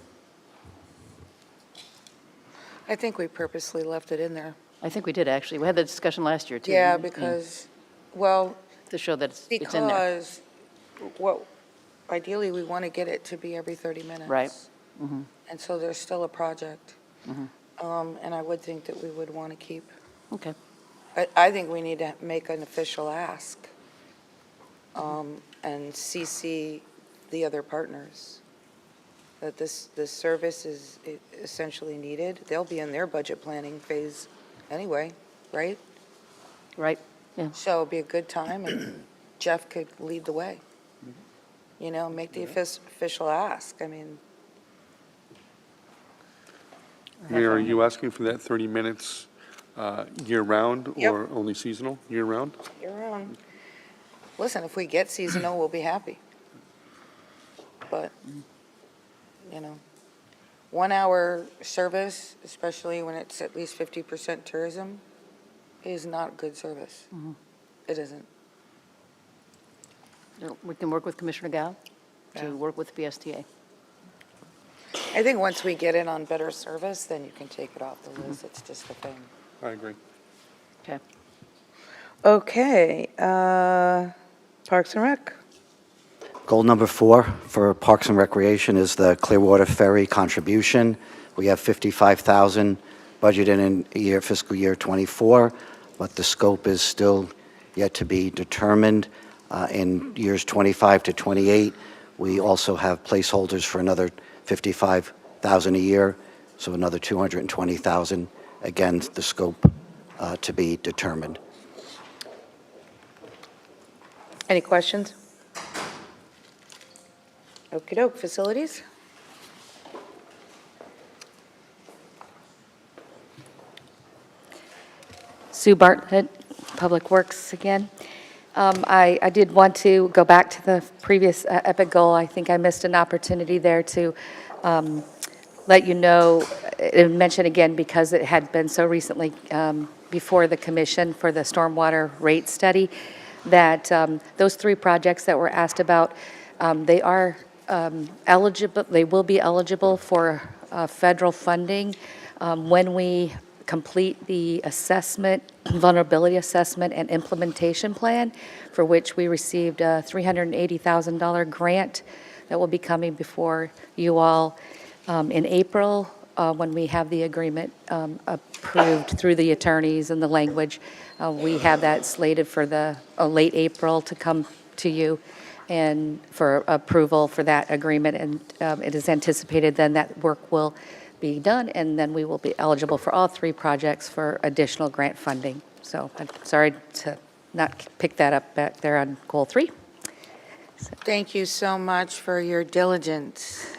I think we purposely left it in there. I think we did, actually. We had that discussion last year, too. Yeah, because, well, To show that it's in there. because, well, ideally, we want to get it to be every 30 minutes. Right. And so there's still a project. And I would think that we would want to keep, Okay. I think we need to make an official ask and CC the other partners that this service is essentially needed. They'll be in their budget planning phase anyway, right? Right, yeah. So it'd be a good time, and Jeff could lead the way. You know, make the official ask. I mean, Mayor, are you asking for that 30 minutes year-round Yep. or only seasonal, year-round? you're on. Listen, if we get seasonal, we'll be happy. But, you know, 1-hour service, especially when it's at least 50% tourism, is not good service. It isn't. We can work with Commissioner Gao Yeah. to work with BSTA. I think once we get in on better service, then you can take it off the list. It's just a thing. I agree. Okay. Okay, Parks and Rec. Goal number 4 for Parks and Recreation is the Clearwater Ferry contribution. We have $55,000 budgeted in fiscal year '24, but the scope is still yet to be determined. In years '25 to '28, we also have placeholders for another $55,000 a year, so another $220,000. Again, the scope to be determined. Any questions? Okey-doke, facilities? Sue Bartlett, Public Works again. I did want to go back to the previous EPIC goal. I think I missed an opportunity there to let you know, and mention again, because it had been so recently before the commission for the stormwater rate study, that those 3 projects that were asked about, they are eligible, they will be eligible for federal funding when we complete the assessment, vulnerability assessment and implementation plan, for which we received a $380,000 grant that will be coming before you all in April, when we have the agreement approved through the attorneys and the language. We have that slated for the late April to come to you and for approval for that agreement, and it is anticipated then that work will be done, and then we will be eligible for all 3 projects for additional grant funding. So I'm sorry to not pick that up back there on goal 3. Thank you so much for your diligence.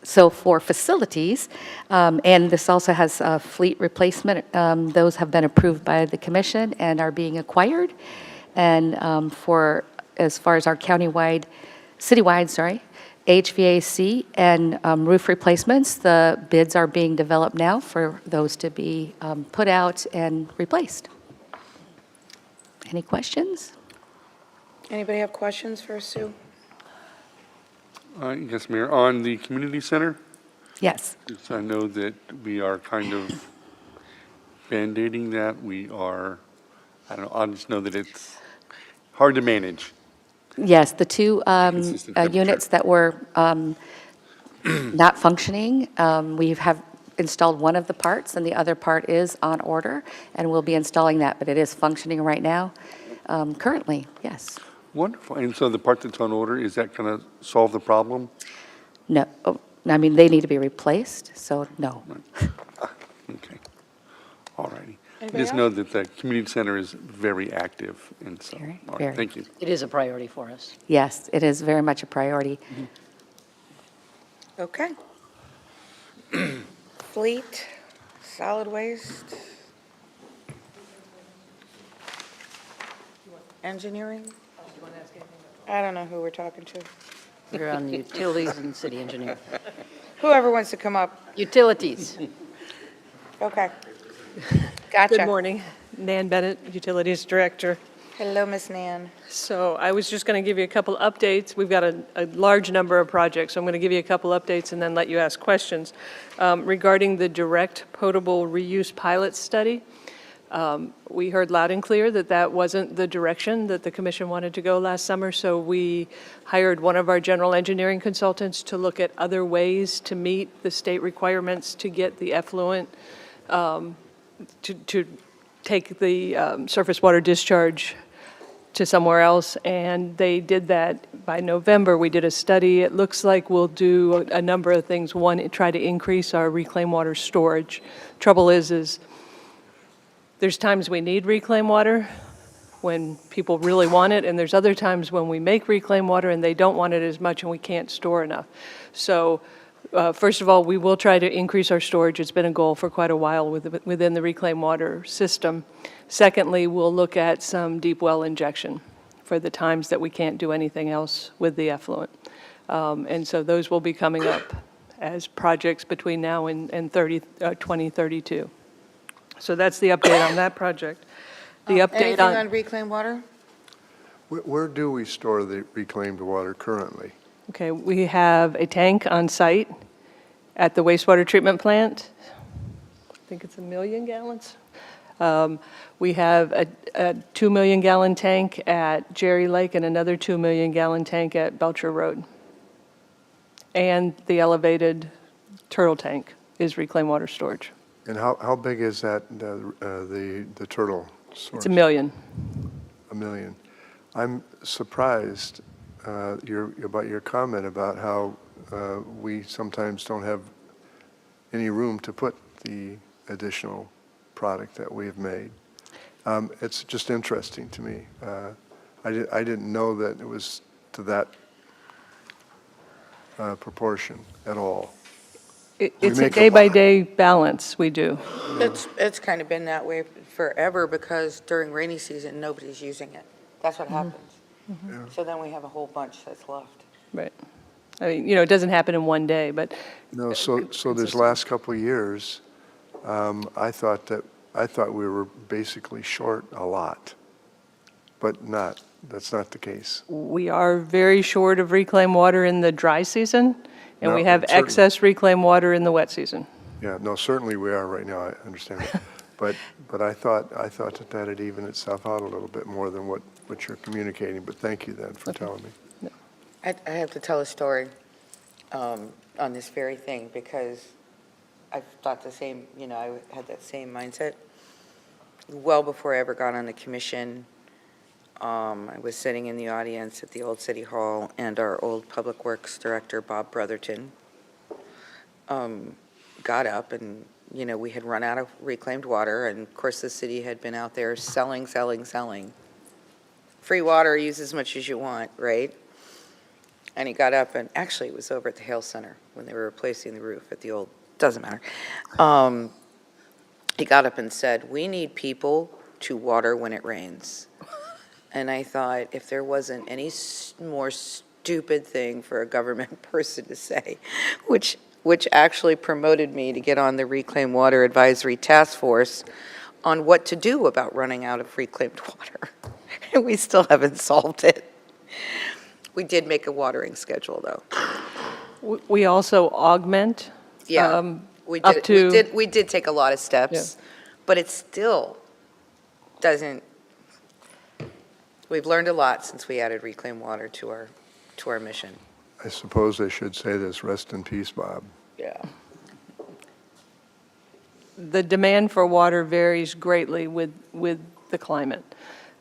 So for facilities, and this also has fleet replacement, those have been approved by the commission and are being acquired. And for, as far as our citywide, HVAC and roof replacements, the bids are being developed now for those to be put out and replaced. Any questions? Anybody have questions for Sue? Yes, Mayor, on the community center, Yes. I know that we are kind of Band-Aiding that. We are, I don't know, I just know that it's hard to manage. Yes, the 2 Consistent temperature. units that were not functioning, we have installed one of the parts, and the other part is on order, and we'll be installing that, but it is functioning right now, currently, yes. Wonderful. And so the part that's on order, is that going to solve the problem? No, I mean, they need to be replaced, so no. Okay. All righty. Anybody Just know that the community center is very active, and so, Very, all very. right, thank you. It is a priority for us. Yes, it is very much a priority. Okay. Fleet, solid waste. Engineering? I don't know who we're talking to. We're on utilities and city engineer. Whoever wants to come up. Utilities. Okay. Gotcha. Good morning. Nan Bennett, Utilities Director. Hello, Miss Nan. So I was just going to give you a couple updates. We've got a large number of projects, so I'm going to give you a couple updates and then let you ask questions. Regarding the direct potable reuse pilot study, we heard loud and clear that that wasn't the direction that the commission wanted to go last summer, so we hired one of our general engineering consultants to look at other ways to meet the state requirements to get the effluent, to take the surface water discharge to somewhere else, and they did that by November. We did a study. It looks like we'll do a number of things. One, try to increase our reclaimed water storage. Trouble is there's times we need reclaimed water when people really want it, and there's other times when we make reclaimed water and they don't want it as much and we can't store enough. So first of all, we will try to increase our storage. It's been a goal for quite a while within the reclaimed water system. Secondly, we'll look at some deep well injection for the times that we can't do anything else with the effluent. And so those will be coming up as projects between now and 2032. So that's the update on that project. The update Anything on reclaimed water? Where do we store the reclaimed water currently? Okay, we have a tank on site at the wastewater treatment plant. I think it's 1 million gallons. We have a 2 million gallon tank at Jerry Lake and another 2 million gallon tank at Belcher Road. And the elevated turtle tank is reclaimed water storage. And how big is that, the turtle source? It's 1 million. 1 million. I'm surprised about your comment about how we sometimes don't have any room to put the additional product that we have made. It's just interesting to me. I didn't know that it was to that proportion at all. It's a day-by-day balance we do. It's kind of been that way forever because during rainy season, nobody's using it. That's what happens. Yeah. So then we have a whole bunch that's left. Right. I mean, it doesn't happen in one day, but No, so this last couple of years, I thought we were basically short a lot, but not. That's not the case. we are very short of reclaimed water in the dry season, and No, we have certainly. excess reclaimed water in the wet season. Yeah, no, certainly we are right now, I understand that. But I thought that that'd even itself out a little bit more than what you're communicating, but thank you then for telling me. I have to tell a story on this very thing because I thought the same, I had that same mindset. Well before I ever got on the commission, I was sitting in the audience at the old city hall and our old public works director, Bob Brotherton, got up and, we had run out of reclaimed water, and of course, the city had been out there selling. Free water, use as much as you want, right? And he got up, and actually, it was over at the Hale Center when they were replacing the roof at the old, doesn't matter. He got up and said, "We need people to water when it rains." And I thought, if there wasn't any more stupid thing for a government person to say, which actually promoted me to get on the Reclaimed Water Advisory Task Force on what to do about running out of reclaimed water. And we still haven't solved it. We did make a watering schedule, though. We also augment. Yeah, we up did, to- we did take a lot of steps, but it still doesn't, we've learned a lot since we added reclaimed water to our mission. I suppose they should say this, rest in peace, Bob. Yeah. The demand for water varies greatly with the climate.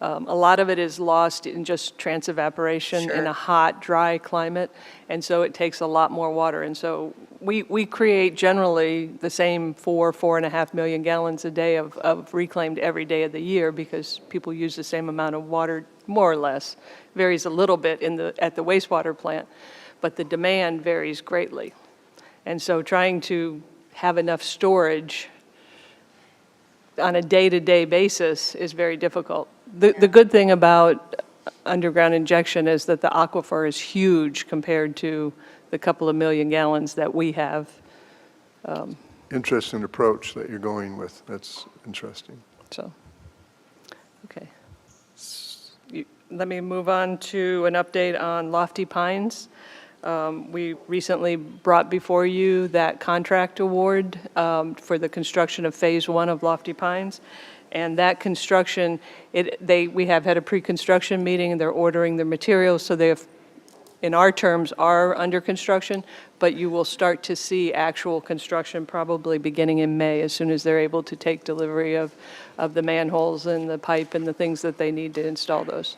A lot of it is lost in just transevaporation in a hot, dry climate, and so it takes a lot more water. And so we create generally the same 4.5 million gallons a day of reclaimed every day of the year because people use the same amount of water, more or less. Varies a little bit at the wastewater plant, but the demand varies greatly. And so trying to have enough storage on a day-to-day basis is very difficult. The good thing about underground injection is that the aquifer is huge compared to the couple of million gallons that we have. Interesting approach that you're going with. That's interesting. So, okay. Let me move on to an update on Lofty Pines. We recently brought before you that contract award for the construction of Phase 1 of Lofty Pines. And that construction, we have had a pre-construction meeting, and they're ordering the materials, so they have, in our terms, are under construction, but you will start to see actual construction probably beginning in May, as soon as they're able to take delivery of the manholes and the pipe and the things that they need to install those.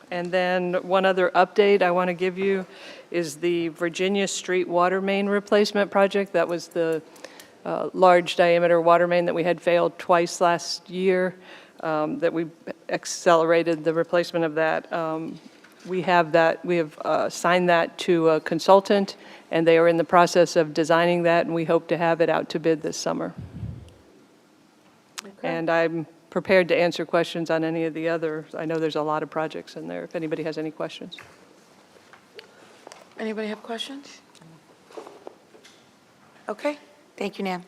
And then one other update I want to give you is the Virginia Street water main replacement project. That was the large diameter water main that we had failed twice last year, that we accelerated the replacement of that. We have signed that to a consultant, and they are in the process of designing that, and we hope to have it out to bid this summer. Okay. And I'm prepared to answer questions on any of the others. I know there's a lot of projects in there, if anybody has any questions. Anybody have questions? Okay, thank you, Nan.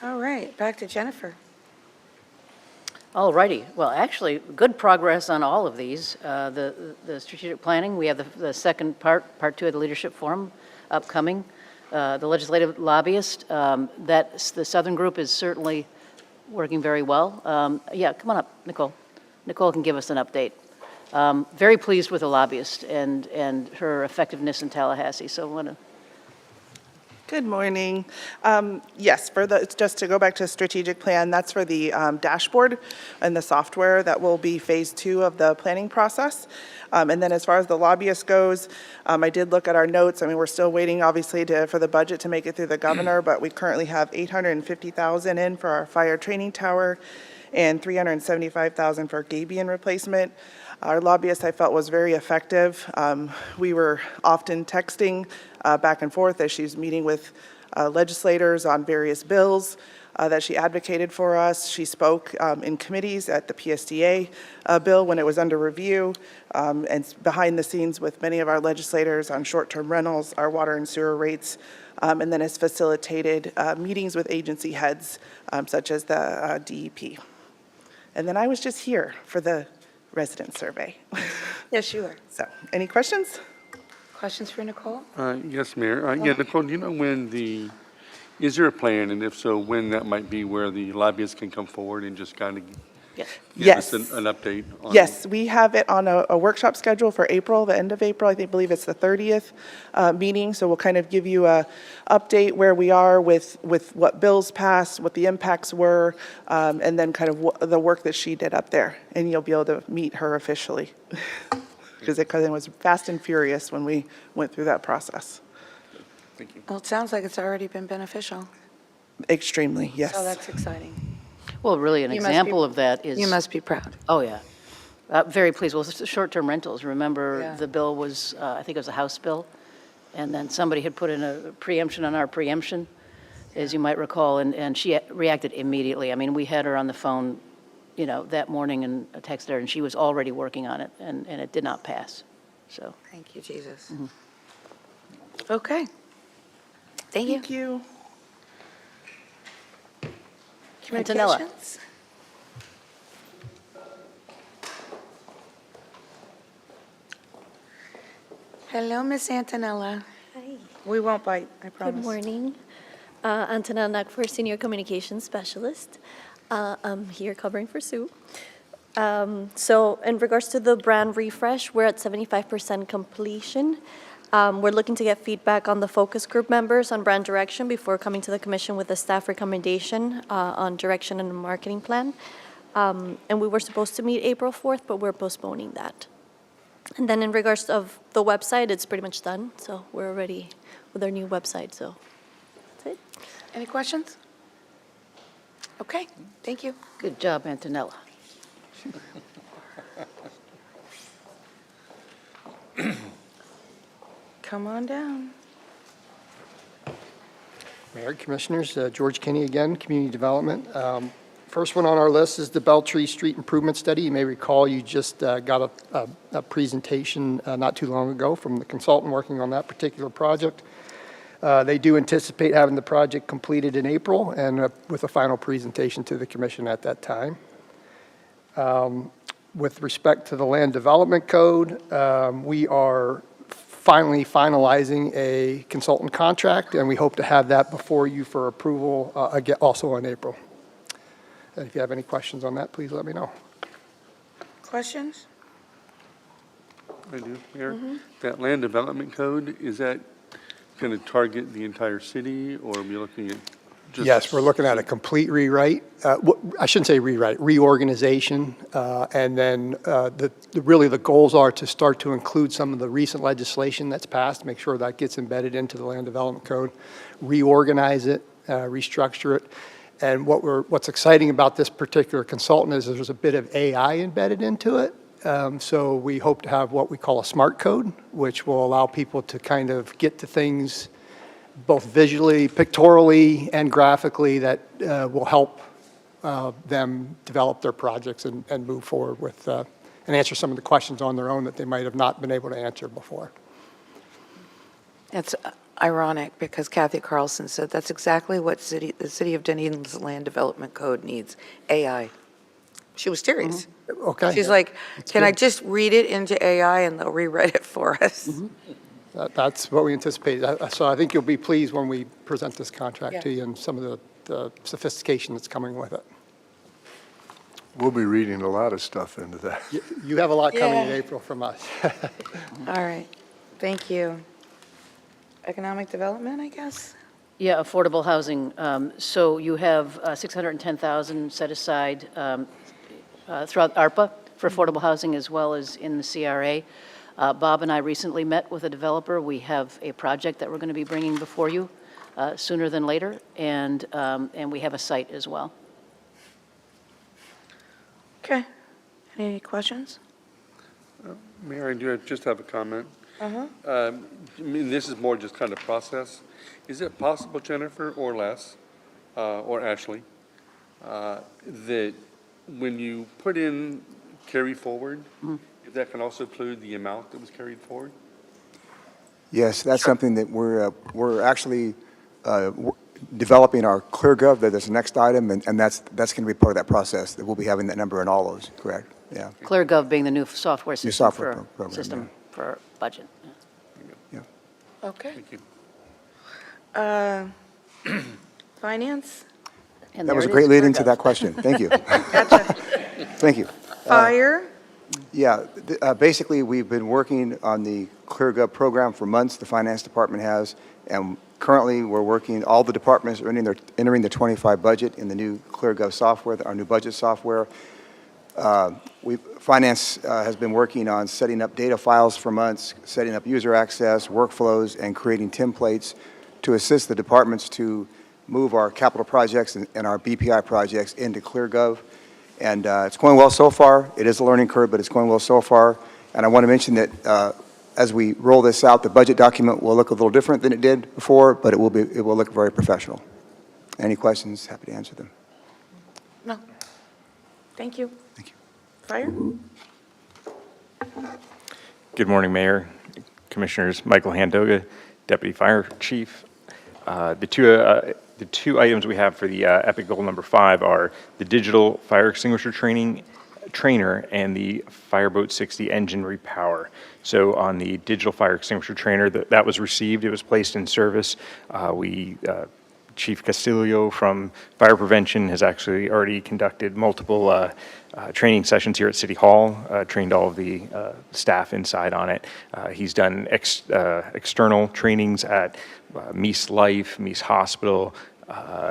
All right, back to Jennifer. All righty. Well, actually, good progress on all of these. The strategic planning, we have the second part 2 of the leadership forum upcoming. The legislative lobbyist, the Southern group is certainly working very well. Yeah, come on up, Nicole. Nicole can give us an update. Very pleased with the lobbyist and her effectiveness in Tallahassee. So I want to. Good morning. Yes, it's just to go back to strategic plan, that's for the dashboard and the software that will be phase 2 of the planning process. And then as far as the lobbyist goes, I did look at our notes. I mean, we're still waiting, obviously, for the budget to make it through the governor, but we currently have $850,000 in for our fire training tower and $375,000 for gabion replacement. Our lobbyist, I felt, was very effective. We were often texting back and forth as she's meeting with legislators on various bills that she advocated for us. She spoke in committees at the PSDA bill when it was under review, and behind the scenes with many of our legislators on short-term rentals, our water and sewer rates, and then has facilitated meetings with agency heads such as the DEP. And then I was just here for the resident survey. Yes, you are. So, any questions? Questions for Nicole? Yes, Mayor. Yeah, Nicole, do you know is there a plan, and if so, when that might be where the lobbyists can come forward and just kind of give us an update on? Yes, we have it on a workshop schedule for April, the end of April. I believe it's the 30th meeting, so we'll kind of give you a update where we are with what bills passed, what the impacts were, and then kind of the work that she did up there, and you'll be able to meet her officially. because it was fast and furious when we went through that process. Thank you. Well, it sounds like it's already been beneficial. Extremely, yes. So that's exciting. Well, really, an You must be- example of that is. You must be proud. Oh, yeah. Very pleased. Well, it's the short-term rentals. Remember, Yeah. the bill was, I think it was a House bill, and then somebody had put in a preemption on our preemption, as you might recall, and she reacted immediately. I mean, we had her on the phone, that morning and texted her, and she was already working on it, and it did not pass, so. Thank you, Jesus. Okay. Thank you. Thank you. Antonella. Communications? Hello, Miss Antonella. Hi. We won't bite, I promise. Good morning. Antonella Nakfur, Senior Communications Specialist. I'm here covering for Sue. So in regards to the brand refresh, we're at 75% completion. We're looking to get feedback on the focus group members on brand direction before coming to the commission with a staff recommendation on direction and a marketing plan. And we were supposed to meet April 4th, but we're postponing that. And then in regards of the website, it's pretty much done. So we're ready with our new website, so that's it. Any questions? Okay, thank you. Good job, Antonella. Come on down. Mayor, Commissioners, George Kinney again, Community Development. First one on our list is the Beltree Street Improvement Study. You may recall you just got a presentation not too long ago from the consultant working on that particular project. They do anticipate having the project completed in April and with a final presentation to the commission at that time. With respect to the Land Development Code, we are finally finalizing a consultant contract, and we hope to have that before you for approval again, also in April. And if you have any questions on that, please let me know. Questions? I do, Mayor. That land development code, is that going to target the entire city, or are we looking at just? Yes, we're looking at a complete rewrite. I shouldn't say rewrite, reorganization. And then really the goals are to start to include some of the recent legislation that's passed, make sure that gets embedded into the land development code, reorganize it, restructure it. And what's exciting about this particular consultant is there's a bit of AI embedded into it. So we hope to have what we call a smart code, which will allow people to kind of get to things both visually, pictorially, and graphically that will help them develop their projects and move forward with and answer some of the questions on their own that they might have not been able to answer before. It's ironic because Kathy Carlson said that's exactly what the city of Dunedin's land development code needs, AI. She was serious. Okay. She's like, That's can I good. just read it into AI and they'll rewrite it for us? That's what we anticipate. So I think you'll be pleased when we present this contract Yeah. to you and some of the sophistication that's coming with it. We'll be reading a lot of stuff into that. You have a lot coming in Yeah. April from us. All right, thank you. Economic development, I guess? Yeah, affordable housing. So you have 610,000 set aside throughout ARPA for affordable housing as well as in the CRA. Bob and I recently met with a developer. We have a project that we're going to be bringing before you sooner than later, and we have a site as well. Okay. Any questions? Mayor, I do just have a comment. Uh-huh. I mean, this is more just kind of process. Is it possible, Jennifer, or Les, or Ashley, that when you put in carry forward, if that can also include the amount that was carried forward? Yes, that's something that we're actually developing our ClearGov. That's the next item, and that's going to be part of that process, that we'll be having that number in all those, correct? Yeah. ClearGov being the new software system software for, program, system for budget. Okay. Thank you. Finance? And That there was a it great is, lead into ClearGov. that question. Thank you. Thank you. Fire? Yeah, basically, we've been working on the ClearGov program for months, the finance department has, and currently, we're working, all the departments are entering the 25 budget in the new ClearGov software, our new budget software. Finance has been working on setting up data files for months, setting up user access, workflows, and creating templates to assist the departments to move our capital projects and our BPI projects into ClearGov. And it's going well so far. It is a learning curve, but it's going well so far. And I want to mention that as we roll this out, the budget document will look a little different than it did before, but it will look very professional. Any questions? Happy to answer them. No. Thank you. Thank you. Fire? Good morning, Mayor, Commissioners. Michael Handoga, Deputy Fire Chief. The two items we have for the EPIC goal number 5 are the digital fire extinguisher trainer and the Fireboat 60 engine repower. So on the digital fire extinguisher trainer, that was received, it was placed in service. Chief Castillo from Fire Prevention has actually already conducted multiple training sessions here at City Hall, trained all of the staff inside on it. He's done external trainings at Meese Life, Meese Hospital.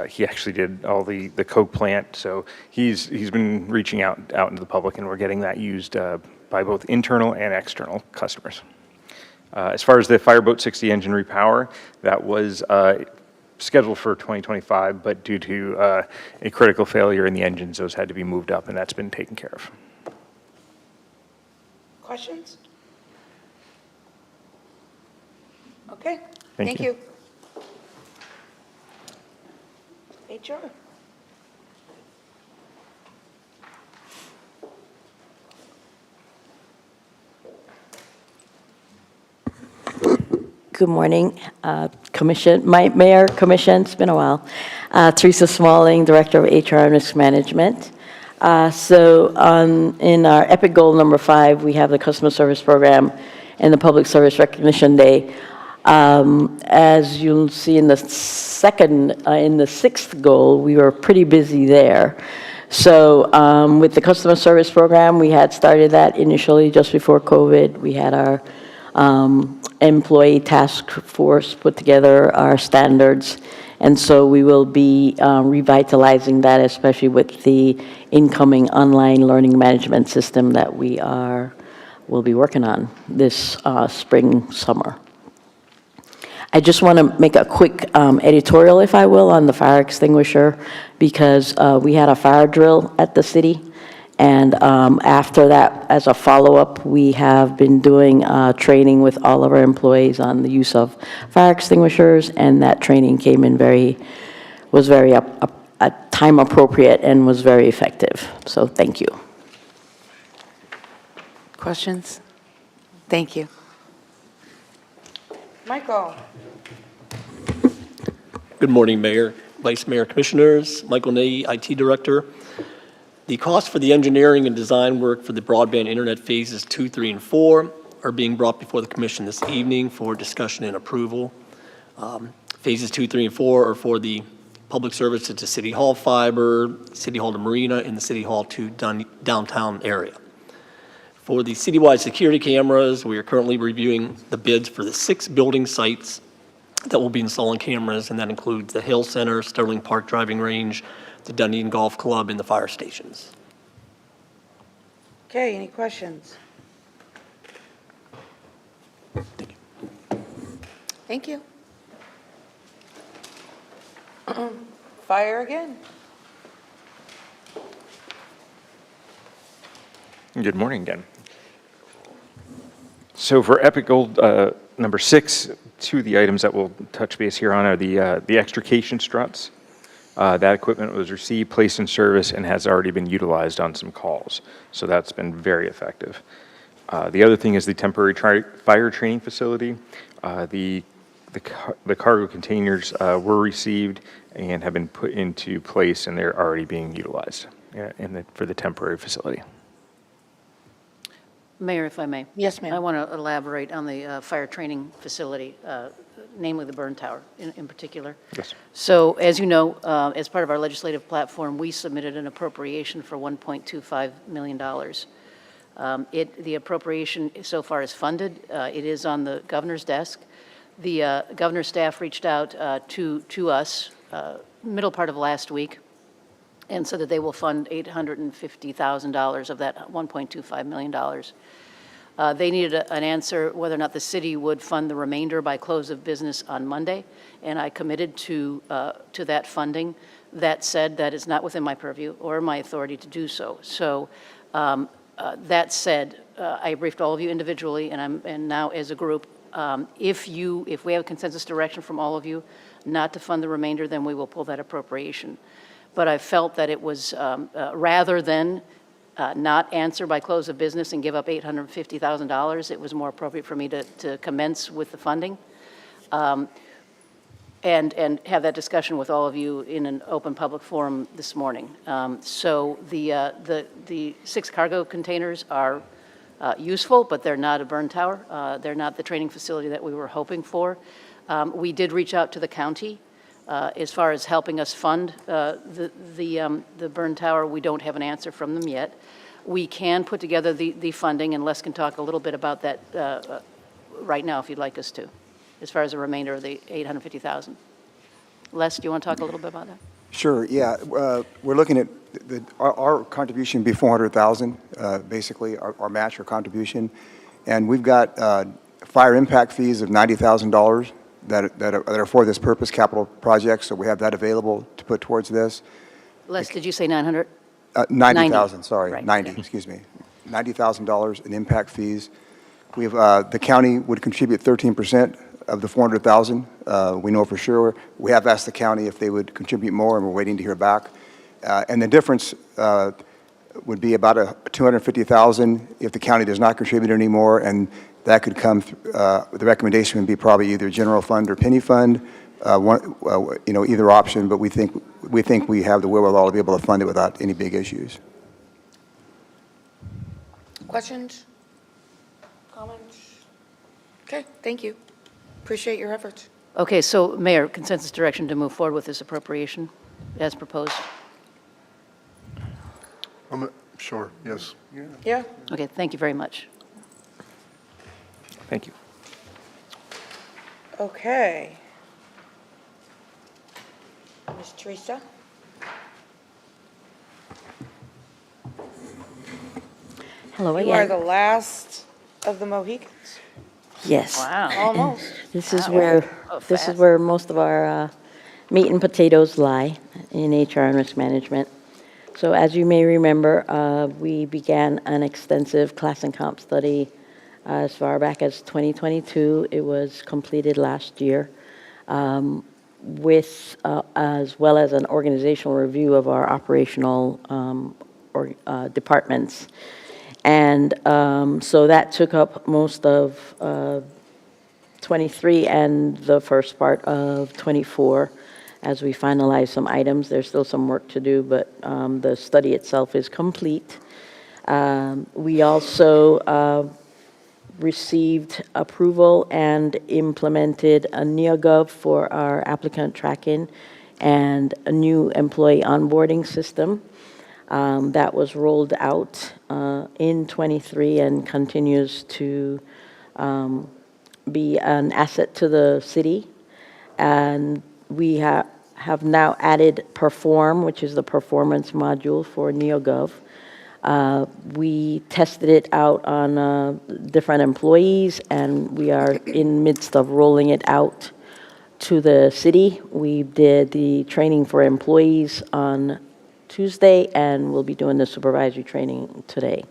He actually did all the Coke plant, so he's been reaching out into the public, and we're getting that used by both internal and external customers. As far as the Fireboat 60 engine repower, that was scheduled for 2025, but due to a critical failure in the engines, those had to be moved up, and that's been taken care of. Questions? Okay. Thank you. HR. Good morning, Commission, Mayor, Commission, it's been a while. Teresa Smalling, Director of HR and Risk Management. In our EPIC goal number 5, we have the Customer Service Program and the Public Service Recognition Day. As you'll see in the sixth goal, we were pretty busy there. So with the Customer Service Program, we had started that initially just before COVID. We had our employee task force put together our standards, and so we will be revitalizing that, especially with the incoming online learning management system that we'll be working on this spring, summer. I just want to make a quick editorial, if I will, on the fire extinguisher, because we had a fire drill at the city. And after that, as a follow-up, we have been doing training with all of our employees on the use of fire extinguishers, and that training came in was very time appropriate and was very effective. So thank you. Questions? Thank you. Michael. Good morning, Mayor, Vice Mayor, Commissioners. Michael Ney, IT Director. The cost for the engineering and design work for the broadband internet phases 2, 3, and 4 are being brought before the Commission this evening for discussion and approval. Phases 2, 3, and 4 are for the public services to City Hall fiber, City Hall to Marina, and the City Hall to downtown area. For the citywide security cameras, we are currently reviewing the bids for the 6 building sites that will be installing cameras, and that includes the Hill Center, Sterling Park Driving Range, the Dunedin Golf Club, and the fire stations. Okay, any questions? Thank you. Thank you. Fire again. Good morning again. So for EPIC goal number 6, 2 of the items that we'll touch base here on are the extrication struts. That equipment was received, placed in service, and has already been utilized on some calls. So that's been very effective. The other thing is the temporary fire training facility. The cargo containers were received and have been put into place, and they're already being utilized for the temporary facility. Mayor, if I may. Yes, ma'am. I want to elaborate on the fire training facility, namely the burn tower in particular. Yes. So as you know, as part of our legislative platform, we submitted an appropriation for $1.25 million. The appropriation so far is funded. It is on the governor's desk. The governor's staff reached out to us middle part of last week and so that they will fund $850,000 of that $1.25 million. They needed an answer whether or not the city would fund the remainder by close of business on Monday, and I committed to that funding. That said, that is not within my purview or my authority to do so. So that said, I briefed all of you individually, and now as a group, if we have consensus direction from all of you not to fund the remainder, then we will pull that appropriation. But I felt that it was, rather than not answer by close of business and give up $850,000, it was more appropriate for me to commence with the funding and have that discussion with all of you in an open public forum this morning. So the 6 cargo containers are useful, but they're not a burn tower. They're not the training facility that we were hoping for. We did reach out to the county. As far as helping us fund the burn tower, we don't have an answer from them yet. We can put together the funding, and Les can talk a little bit about that right now if you'd like us to, as far as the remainder of the $850,000. Les, do you want to talk a little bit about that? Sure, yeah. We're looking at our contribution would be $400,000, basically our match or contribution. And we've got fire impact fees of $90,000 that are for this purpose, capital projects, so we have that available to put towards this. Les, did you say 900? 90,000, sorry, Right, 90, yeah. excuse me. $90,000 in impact fees. We've, the county would contribute 13% of the $400,000. We know for sure. We have asked the county if they would contribute more, and we're waiting to hear back. And the difference would be about $250,000 if the county does not contribute anymore, and that could come, the recommendation would be probably either general fund or penny fund, either option, but we think we have the wherewithal to be able to fund it without any big issues. Questions? Comments? Okay, thank you. Appreciate your efforts. Okay, so Mayor, consensus direction to move forward with this appropriation as proposed? Sure, yes. Yeah. Okay, thank you very much. Thank you. Okay. Ms. Teresa? Hello You are again. the last of the Mohicans. Yes. Wow. Almost. This is Wow. where, Oh, this is fast. where most of our meat and potatoes lie in HR and risk management. So as you may remember, we began an extensive class and comp study as far back as 2022. It was completed last year with, as well as an organizational review of our operational departments. And so that took up most of 23 and the first part of 24 as we finalize some items. There's still some work to do, but the study itself is complete. We also received approval and implemented a NeoGov for our applicant tracking and a new employee onboarding system. That was rolled out in 23 and continues to be an asset to the city. And we have now added Perform, which is the performance module for NeoGov. We tested it out on different employees, and we are in midst of rolling it out to the city. We did the training for employees on Tuesday, and we'll be doing the supervisory training today.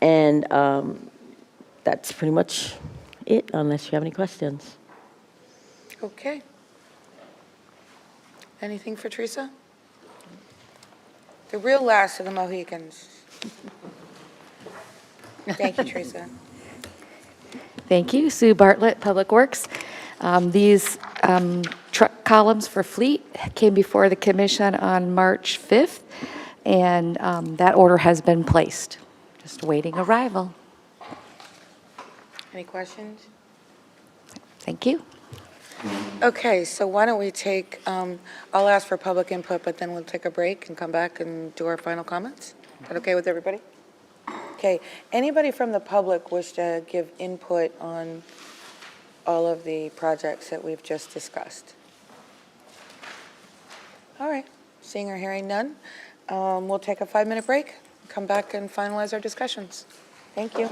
And that's pretty much it, unless you have any questions. Okay. Anything for Teresa? The real last of the Mohicans. Thank you, Teresa. Thank you. Sue Bartlett, Public Works. These truck columns for fleet came before the commission on March 5th, and that order has been placed. Just waiting arrival. Any questions? Thank you. Okay, so why don't we take, I'll ask for public input, but then we'll take a break and come back and do our final comments. Is that okay with everybody? Okay, anybody from the public wish to give input on all of the projects that we've just discussed? All right, Seeing or hearing none, we'll take a 5-minute break, come back and finalize our discussions. Thank you.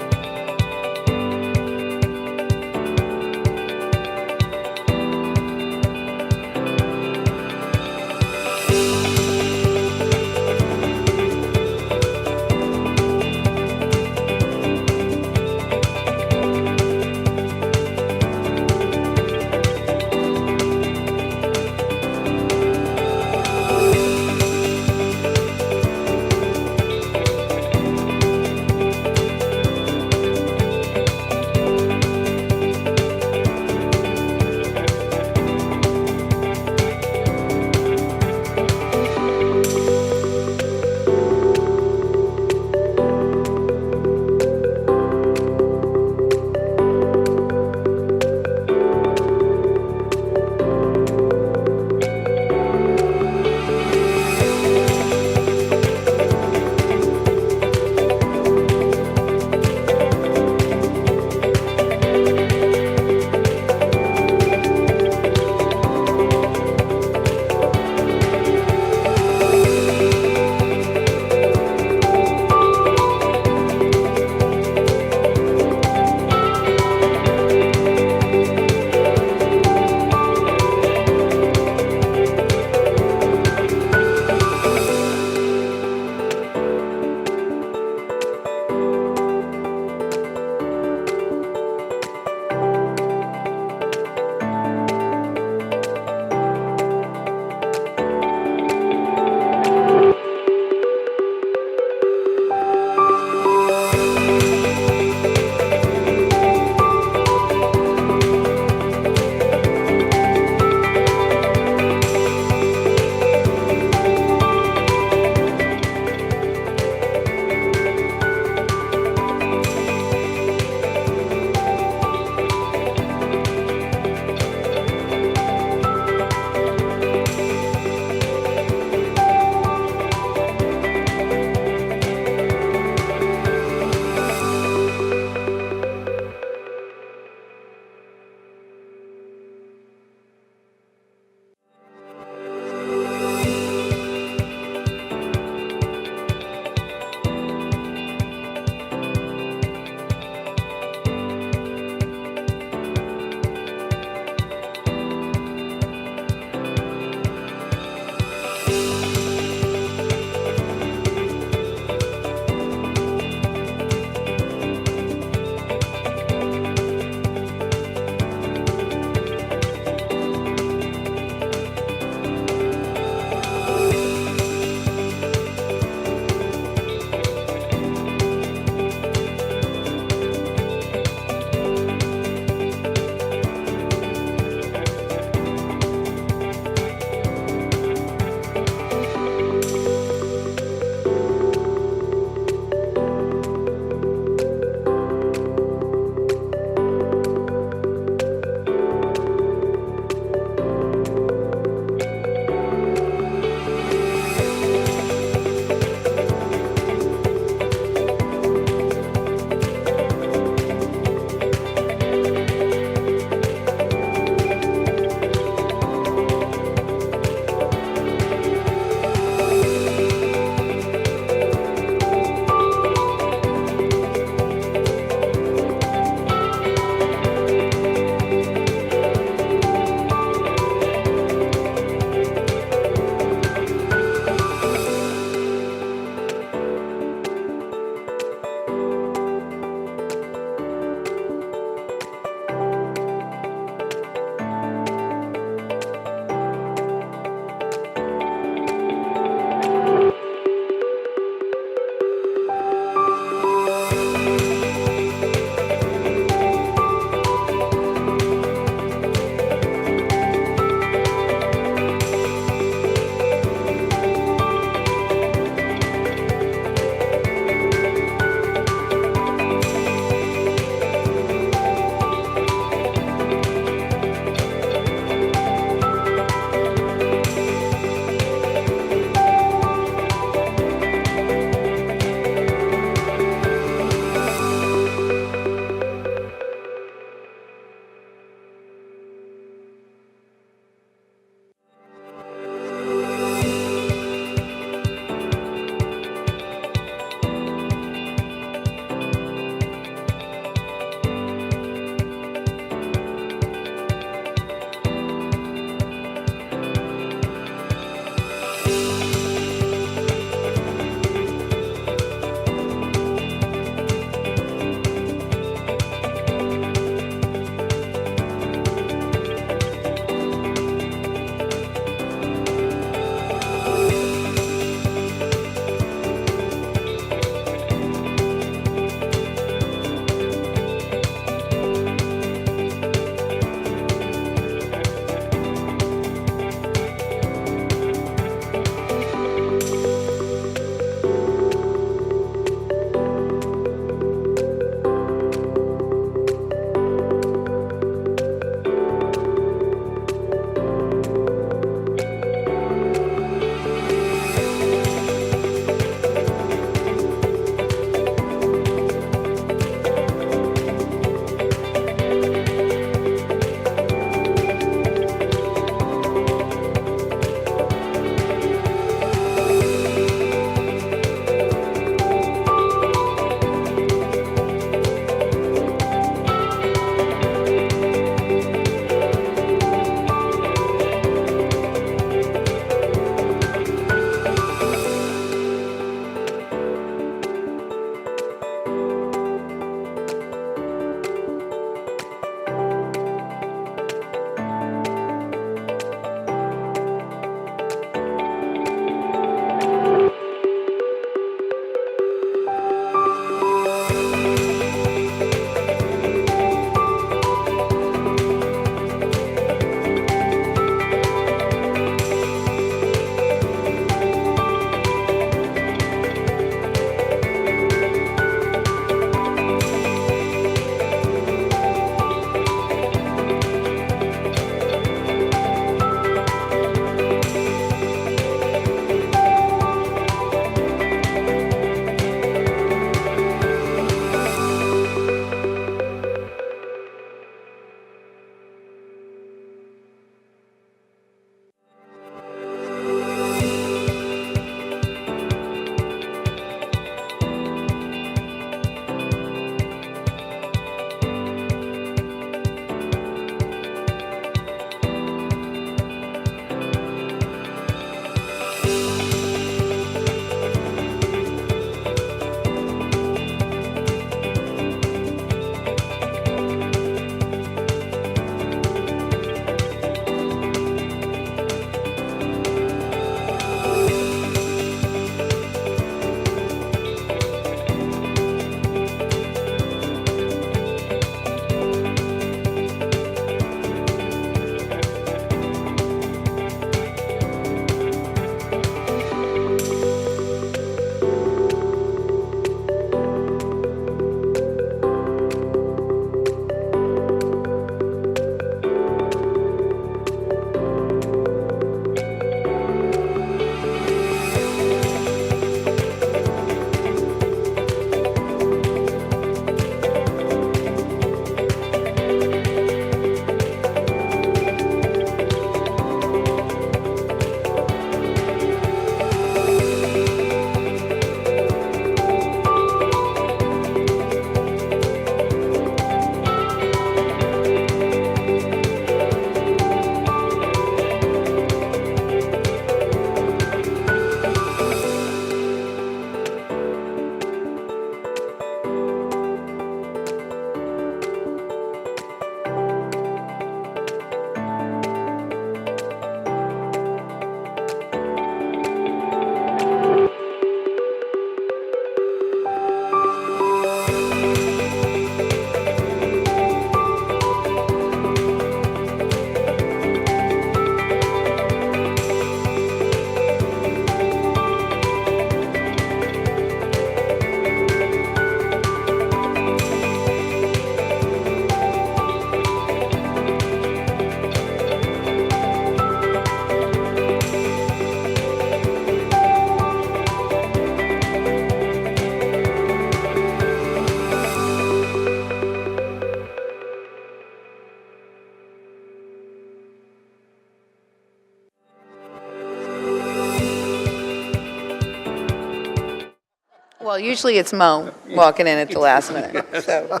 Well, usually it's Mo walking in at the last minute, so.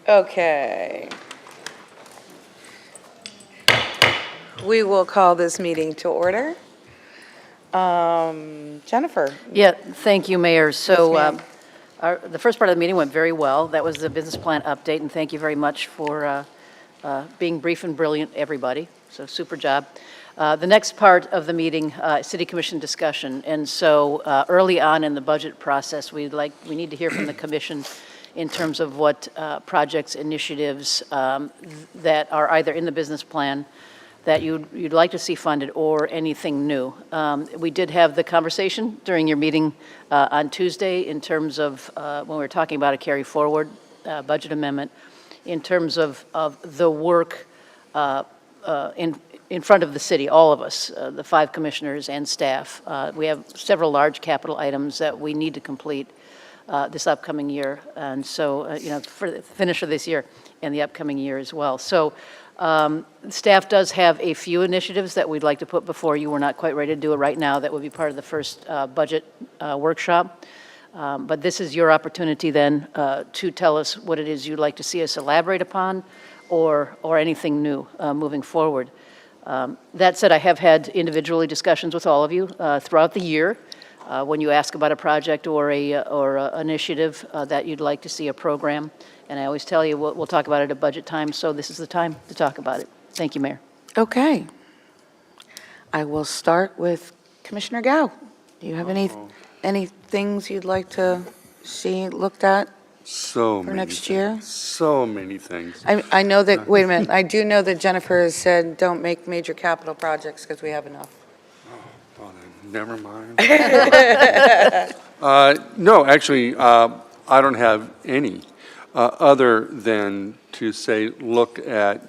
Okay. We will call this meeting to order. Jennifer? Yeah, thank you, Mayor. So ma'am. the first part of the meeting went very well. That was the business plan update, and thank you very much for being brief and brilliant, everybody. So super job. The next part of the meeting, City Commission discussion. And so early on in the budget process, we need to hear from the commission in terms of what projects, initiatives that are either in the business plan that you'd like to see funded or anything new. We did have the conversation during your meeting on Tuesday in terms of when we were talking about a carry forward budget amendment, in terms of the work in front of the city, all of us, the 5 commissioners and staff. We have several large capital items that we need to complete this upcoming year, and so, for the finish of this year and the upcoming year as well. So staff does have a few initiatives that we'd like to put before you. We're not quite ready to do it right now. That would be part of the first budget workshop. But this is your opportunity then to tell us what it is you'd like to see us elaborate upon or anything new moving forward. That said, I have had individually discussions with all of you throughout the year when you ask about a project or a initiative that you'd like to see a program. And I always tell you, we'll talk about it at budget time, so this is the time to talk about it. Thank you, Mayor. Okay. I will start with Commissioner Gao. Do you have any things you'd like to see looked at So for many next year? things. So many things. I know that, wait a minute, I do know that Jennifer has said, don't make major capital projects because we have enough. Well, then, never mind. No, actually, I don't have any, other than to say, look at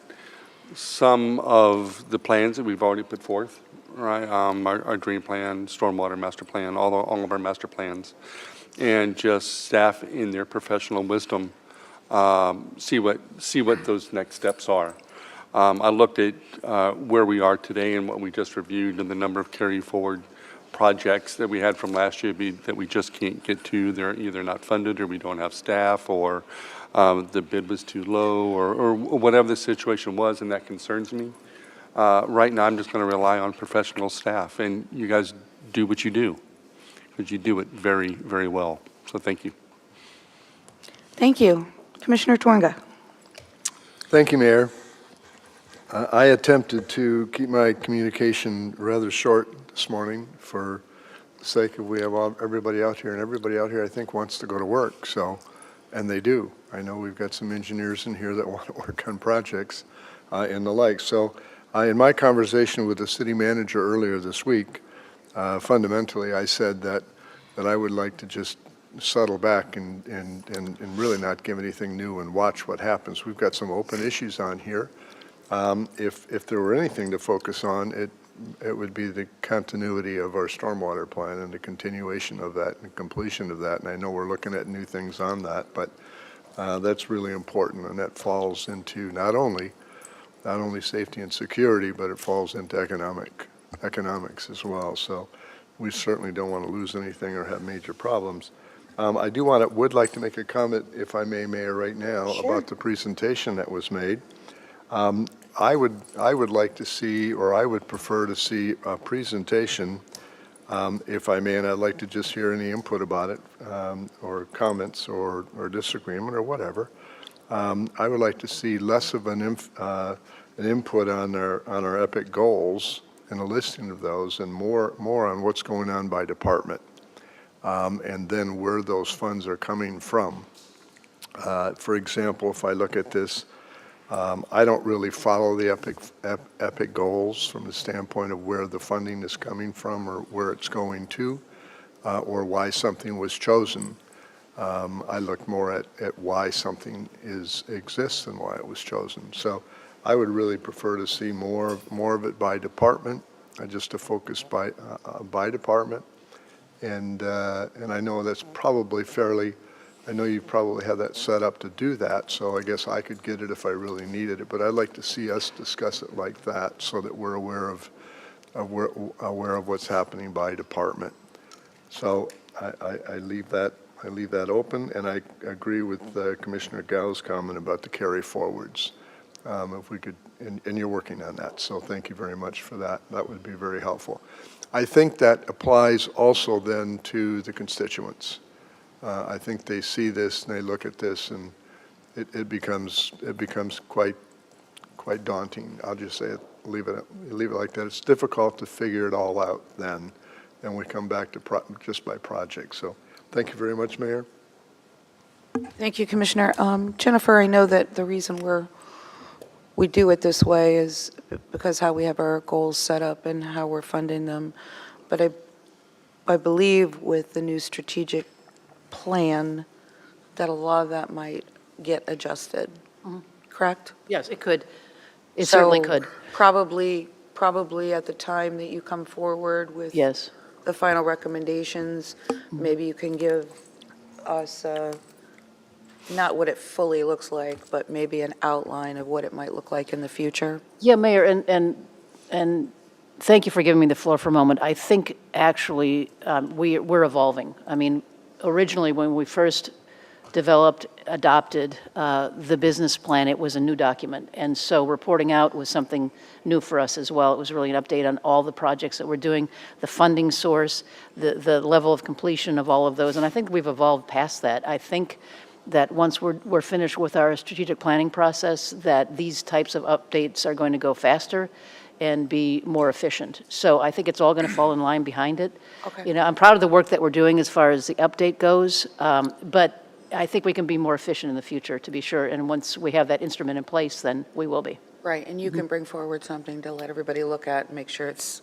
some of the plans that we've already put forth, right? Our dream plan, stormwater master plan, all of our master plans, and just staff in their professional wisdom, see what those next steps are. I looked at where we are today and what we just reviewed and the number of carry forward projects that we had from last year that we just can't get to. They're either not funded or we don't have staff or the bid was too low or whatever the situation was, and that concerns me. Right now, I'm just going to rely on professional staff, and you guys do what you do, because you do it very, very well. So thank you. Thank you. Commissioner Twanga. Thank you, Mayor. I attempted to keep my communication rather short this morning for the sake of we have everybody out here, and everybody out here I think wants to go to work, so, and they do. I know we've got some engineers in here that want to work on projects and the like. So in my conversation with the city manager earlier this week, fundamentally I said that I would like to just settle back and really not give anything new and watch what happens. We've got some open issues on here. If there were anything to focus on, it would be the continuity of our stormwater plan and the continuation of that and completion of that. And I know we're looking at new things on that, but that's really important, and that falls into not only safety and security, but it falls into economics as well. So we certainly don't want to lose anything or have major problems. I would like to make a comment, if I may, Mayor, right now. Sure. About the presentation that was made. I would like to see, or I would prefer to see a presentation, if I may, and I'd like to just hear any input about it, or comments or disagreement or whatever. I would like to see less of an input on our EPIC goals and a listing of those, and more on what's going on by department, and then where those funds are coming from. For example, if I look at this, I don't really follow the EPIC goals from the standpoint of where the funding is coming from or where it's going to, or why something was chosen. I look more at why something exists and why it was chosen. So I would really prefer to see more of it by department, just to focus by department. And I know that's probably I know you probably have that set up to do that, so I guess I could get it if I really needed it, but I'd like to see us discuss it like that so that we're aware of what's happening by department. So I leave that open, and I agree with Commissioner Gao's comment about the carry forwards. If we could, and you're working on that, so thank you very much for that. That would be very helpful. I think that applies also then to the constituents. I think they see this and they look at this, and it becomes quite daunting. I'll just say it, leave it like that. It's difficult to figure it all out then, and we come back to just by project. So thank you very much, Mayor. Thank you, Commissioner. Jennifer, I know that the reason we do it this way is because how we have our goals set up and how we're funding them. But I believe with the new strategic plan that a lot of that might get adjusted, correct? Yes, it could. It certainly So could. Probably at the time that you come forward with Yes. the final recommendations, maybe you can give us not what it fully looks like, but maybe an outline of what it might look like in the future. Yeah, Mayor, and thank you for giving me the floor for a moment. I think actually we're evolving. I mean, originally when we first adopted the business plan, it was a new document. And so reporting out was something new for us as well. It was really an update on all the projects that we're doing, the funding source, the level of completion of all of those. And I think we've evolved past that. I think that once we're finished with our strategic planning process, that these types of updates are going to go faster and be more efficient. So I think it's all going to fall in line behind it. Okay. You know, I'm proud of the work that we're doing as far as the update goes, but I think we can be more efficient in the future, to be sure. And once we have that instrument in place, then we will be. Right, and you can bring forward something to let everybody look at and make sure it's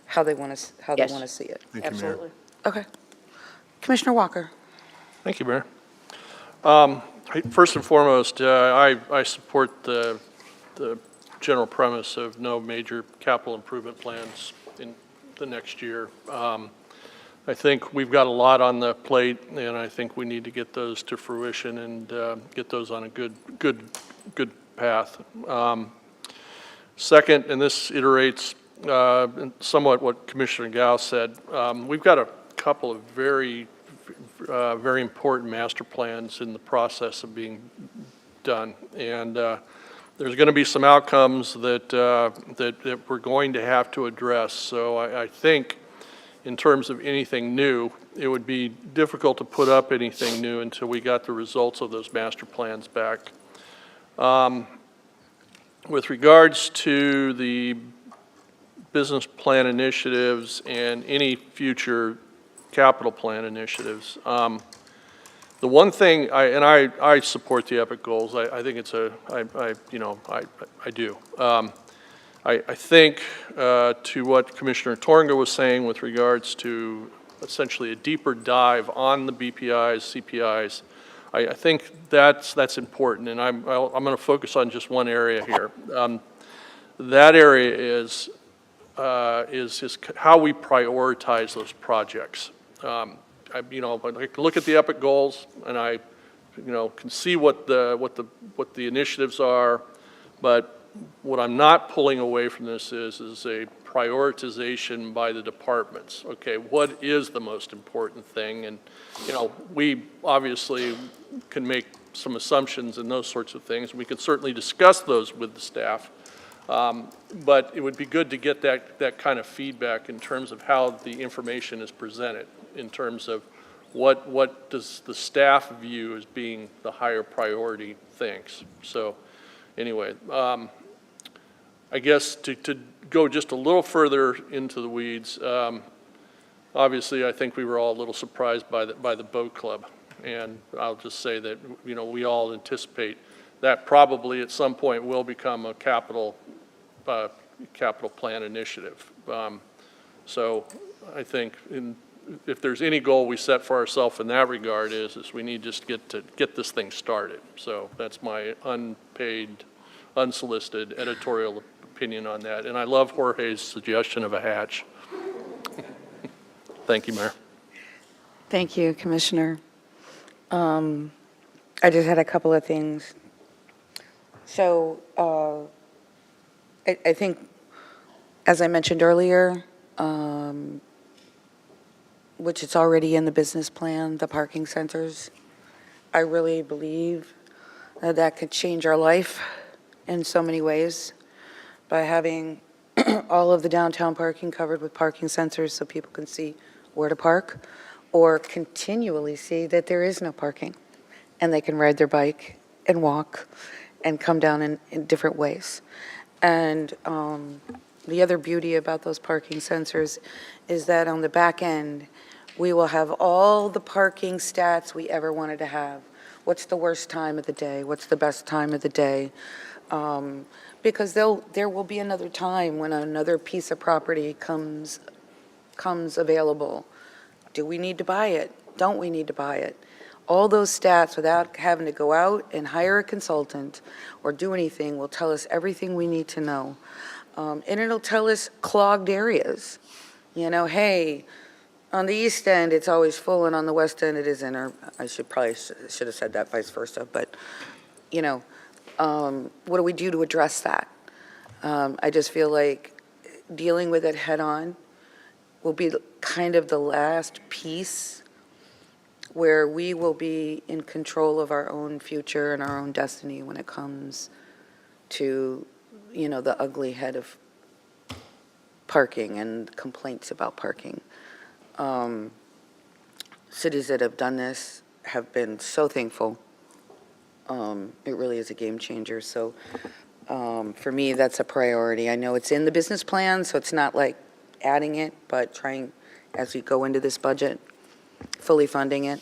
how they want to see it. Thank you, Mayor. Absolutely. Okay. Commissioner Walker. Thank you, Mayor. First and foremost, I support the general premise of no major capital improvement plans in the next year. I think we've got a lot on the plate, and I think we need to get those to fruition and get those on a good path. Second, and this iterates somewhat what Commissioner Gao said, we've got a couple of very important master plans in the process of being done, and there's going to be some outcomes that we're going to have to address. So I think in terms of anything new, it would be difficult to put up anything new until we got the results of those master plans back. With regards to the business plan initiatives and any future capital plan initiatives, the one thing, I support the EPIC goals. I think it's I do. I think to what Commissioner Tornga was saying with regards to essentially a deeper dive on the BPIs, CPIs, I think that's important, and I'm going to focus on just one area here. That area is how we prioritize those projects. I look at the EPIC goals, and I can see what the initiatives are, but what I'm not pulling away from this is a prioritization by the departments. Okay, what is the most important thing? And, we obviously can make some assumptions and those sorts of things. We can certainly discuss those with the staff. But it would be good to get that kind of feedback in terms of how the information is presented, in terms of what does the staff view as being the higher priority things. So anyway, I guess to go just a little further into the weeds, obviously I think we were all a little surprised by the boat club. And I'll just say that, we all anticipate that probably at some point will become a capital plan initiative. So I think if there's any goal we set for ourselves in that regard is we need just to get this thing started. So that's my unpaid, unsolicited editorial opinion on that. And I love Jorge's suggestion of a hatch. Thank you, Mayor. Thank you, Commissioner. I just had a couple of things. So I think, as I mentioned earlier, which it's already in the business plan, the parking sensors. I really believe that that could change our life in so many ways by having all of the downtown parking covered with parking sensors so people can see where to park or continually see that there is no parking and they can ride their bike and walk and come down in different ways. And the other beauty about those parking sensors is that on the back end, we will have all the parking stats we ever wanted to have. What's the worst time of the day? What's the best time of the day? Because there will be another time when another piece of property comes available. Do we need to buy it? Don't we need to buy it? All those stats, without having to go out and hire a consultant or do anything, will tell us everything we need to know. And it'll tell us clogged areas. You know, hey, on the east end, it's always full, and on the west end, it isn't. Or I should have said that vice versa. But, you know, what do we do to address that? I just feel like dealing with it head on will be kind of the last piece where we will be in control of our own future and our own destiny when it comes to, you know, the ugly head of parking and complaints about parking. Cities that have done this have been so thankful. It really is a game changer. So for me, that's a priority. I know it's in the business plan, so it's not like adding it, but trying, as we go into this budget, fully funding it,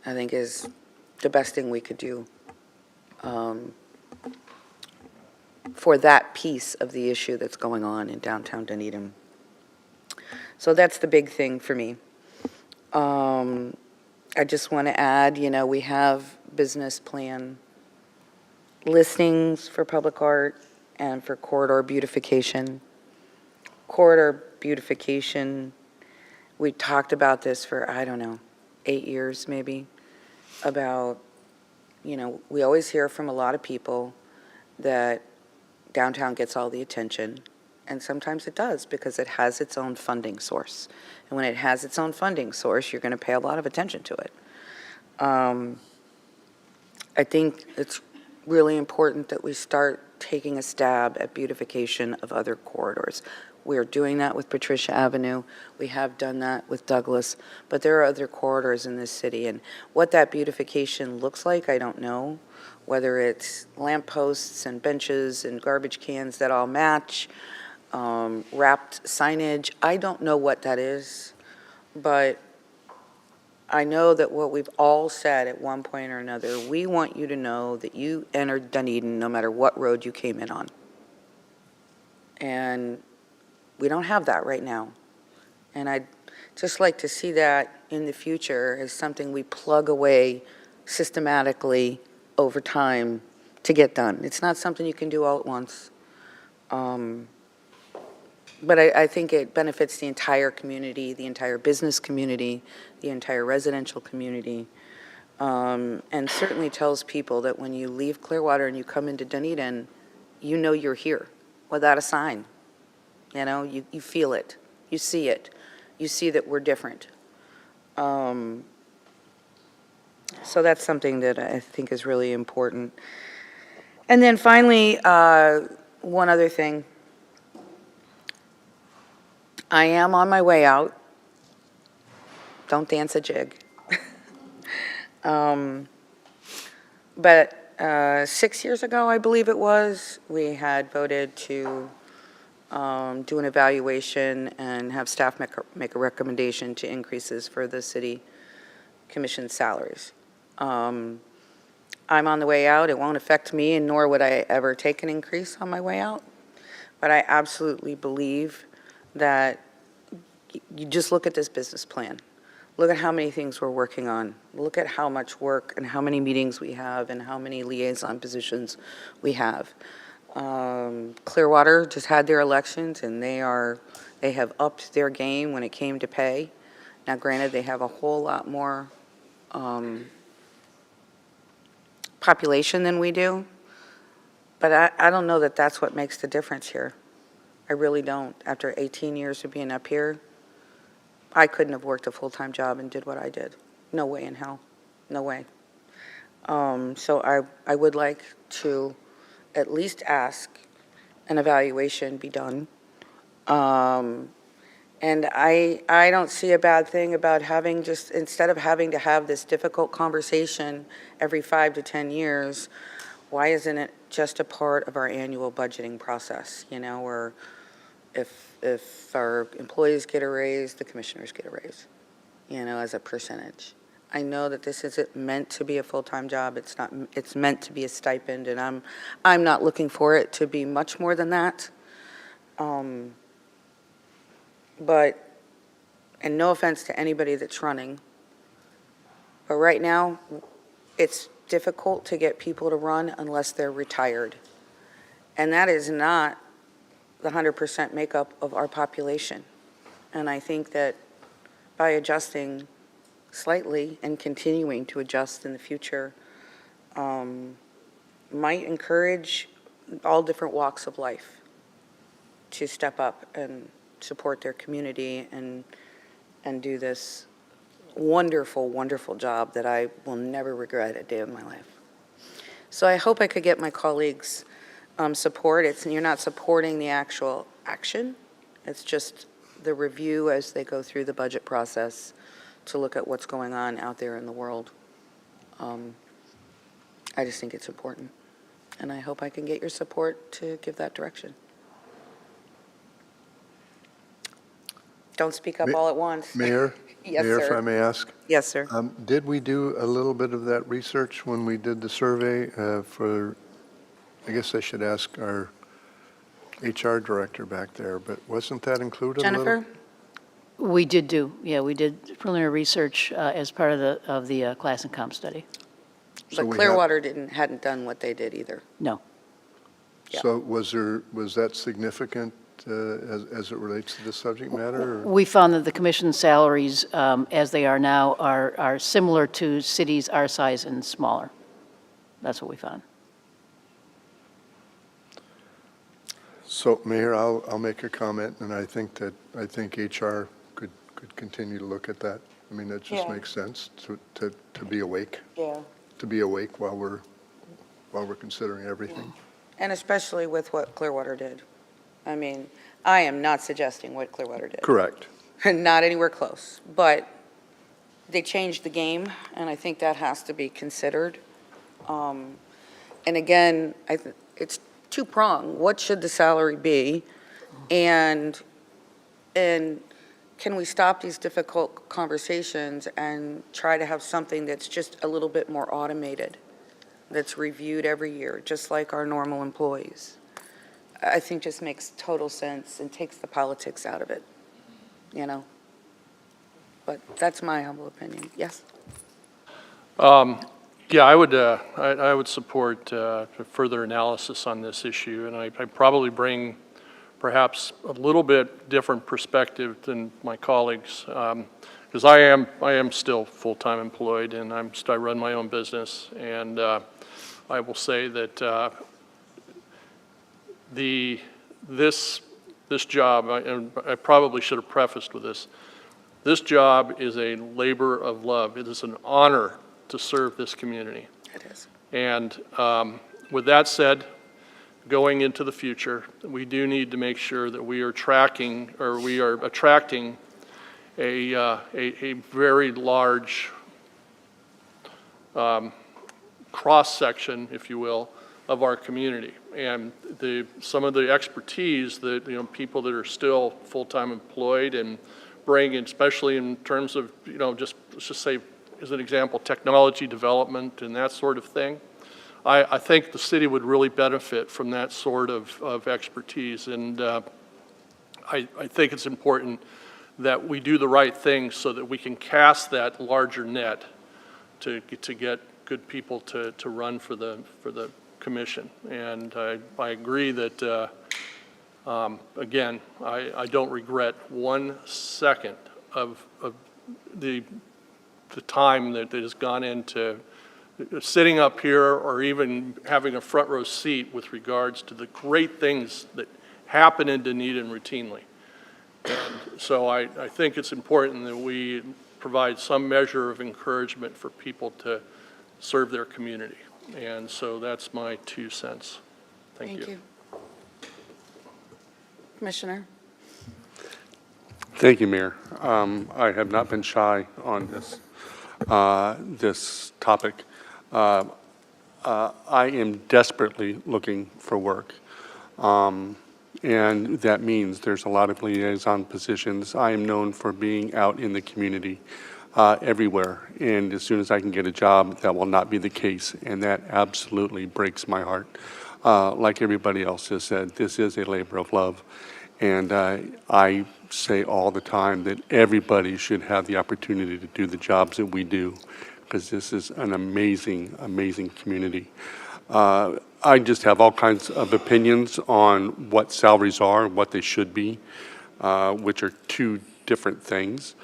I think is the best thing we could do for that piece of the issue that's going on in downtown Dunedin. So that's the big thing for me. I just want to add, you know, we have business plan listings for public art and for corridor beautification. Corridor beautification, we talked about this for, I don't know, 8 years maybe, about, you know, we always hear from a lot of people that downtown gets all the attention, and sometimes it does because it has its own funding source. And when it has its own funding source, you're going to pay a lot of attention to it. I think it's really important that we start taking a stab at beautification of other corridors. We are doing that with Patricia Avenue. We have done that with Douglas, but there are other corridors in this city, and what that beautification looks like, I don't know. Whether it's lampposts and benches and garbage cans that all match, wrapped signage, I don't know what that is, but I know that what we've all said at one point or another, we want you to know that you entered Dunedin no matter what road you came in on. And we don't have that right now. And I'd just like to see that in the future as something we plug away systematically over time to get done. It's not something you can do all at once. But I think it benefits the entire community, the entire business community, the entire residential community, and certainly tells people that when you leave Clearwater and you come into Dunedin, you know you're here without a sign. You know, you feel it, you see that we're different. So that's something that I think is really important. And then finally, one other thing. I am on my way out. Don't dance a jig. But 6 years ago, I believe it was, we had voted to do an evaluation and have staff make a recommendation to increases for the city commission salaries. I'm on the way out. It won't affect me, and nor would I ever take an increase on my way out. But I absolutely believe that you just look at this business plan. Look at how many things we're working on. Look at how much work and how many meetings we have and how many liaison positions we have. Clearwater just had their elections, and they have upped their game when it came to pay. Now, granted, they have a whole lot more population than we do, but I don't know that that's what makes the difference here. I really don't. After 18 years of being up here, I couldn't have worked a full-time job and did what I did. No way in hell. No way. So I would like to at least ask an evaluation be done. And I don't see a bad thing about having just, instead of having to have this difficult conversation every 5 to 10 years, why isn't it just a part of our annual budgeting process, you know, where if our employees get a raise, the commissioners get a raise, you know, as a percentage. I know that this isn't meant to be a full-time job. It's not, it's meant to be a stipend, and I'm not looking for it to be much more than that. But, and no offense to anybody that's running, but right now, it's difficult to get people to run unless they're retired. And that is not the 100% makeup of our population. And I think that by adjusting slightly and continuing to adjust in the future, might encourage all different walks of life to step up and support their community and do this wonderful, wonderful job that I will never regret a day of my life. So I hope I could get my colleagues' support. You're not supporting the actual action. It's just the review as they go through the budget process to look at what's going on out there in the world. I just think it's important. And I hope I can get your support to give that direction. Don't speak up all at once. Mayor? Yes, Mayor, if sir. I may ask? Yes, sir. Did we do a little bit of that research when we did the survey for, I guess I should ask our HR director back there, but wasn't that included a little? Jennifer? We did we did preliminary research as part of the class and comp study. So But we Clearwater hadn't done what they did either. No. Yeah. So was that significant as it relates to the subject matter? Or? We found that the commission salaries, as they are now, are similar to cities our size and smaller. That's what we found. So, Mayor, I'll make a comment, and I think HR could continue to look at that. I mean, that just Yeah. makes sense to be awake. Yeah. To be awake while we're considering everything. And especially with what Clearwater did. I mean, I am not suggesting what Clearwater did. Correct. Not anywhere close. But they changed the game, and I think that has to be considered. And again, it's two-pronged. What should the salary be? And can we stop these difficult conversations and try to have something that's just a little bit more automated, that's reviewed every year, just like our normal employees? I think just makes total sense and takes the politics out of it, you know? But that's my humble opinion. Yes? Yeah, I would support further analysis on this issue, and I probably bring perhaps a little bit different perspective than my colleagues, because I am still full-time employed, and I run my own business, and I will say that this job, and I probably should have prefaced with this job is a labor of love. It is an honor to serve this community. It is. And with that said, going into the future, we do need to make sure that we are attracting a very large cross-section, if you will, of our community. And some of the expertise that, people that are still full-time employed and bring, especially in terms of, let's just say, as an example, technology development and that sort of thing. I think the city would really benefit from that sort of expertise. And I think it's important that we do the right thing so that we can cast that larger net to get good people to run for the commission. And I agree that, again, I don't regret 1 second of the time that has gone into sitting up here or even having a front row seat with regards to the great things that happen in Dunedin routinely. So I think it's important that we provide some measure of encouragement for people to serve their community. And so that's my 2 cents. Thank you. Commissioner? Thank you, Mayor. I have not been shy on this topic. I am desperately looking for work. And that means there's a lot of liaison positions. I am known for being out in the community everywhere. And as soon as I can get a job, that will not be the case. And that absolutely breaks my heart. Like everybody else has said, this is a labor of love. And I say all the time that everybody should have the opportunity to do the jobs that we do, because this is an amazing, amazing community. I just have all kinds of opinions on what salaries are, what they should be, which are 2 different things.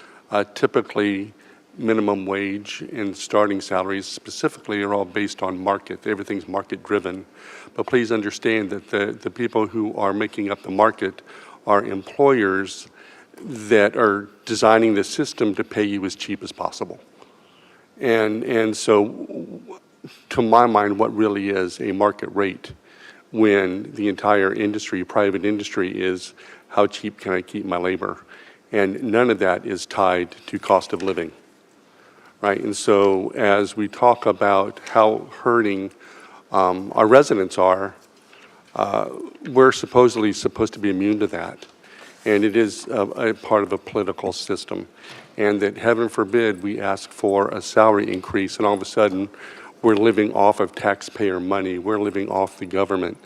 Typically, minimum wage and starting salaries specifically are all based on market. Everything's market driven. But please understand that the people who are making up the market are employers that are designing the system to pay you as cheap as possible. And so, to my mind, what really is a market rate when the entire industry, private industry, is how cheap can I keep my labor? And none of that is tied to cost of living, right? And so as we talk about how hurting our residents are, we're supposedly supposed to be immune to that. And it is a part of a political system. And that, heaven forbid, we ask for a salary increase, and all of a sudden, we're living off of taxpayer money. We're living off the government.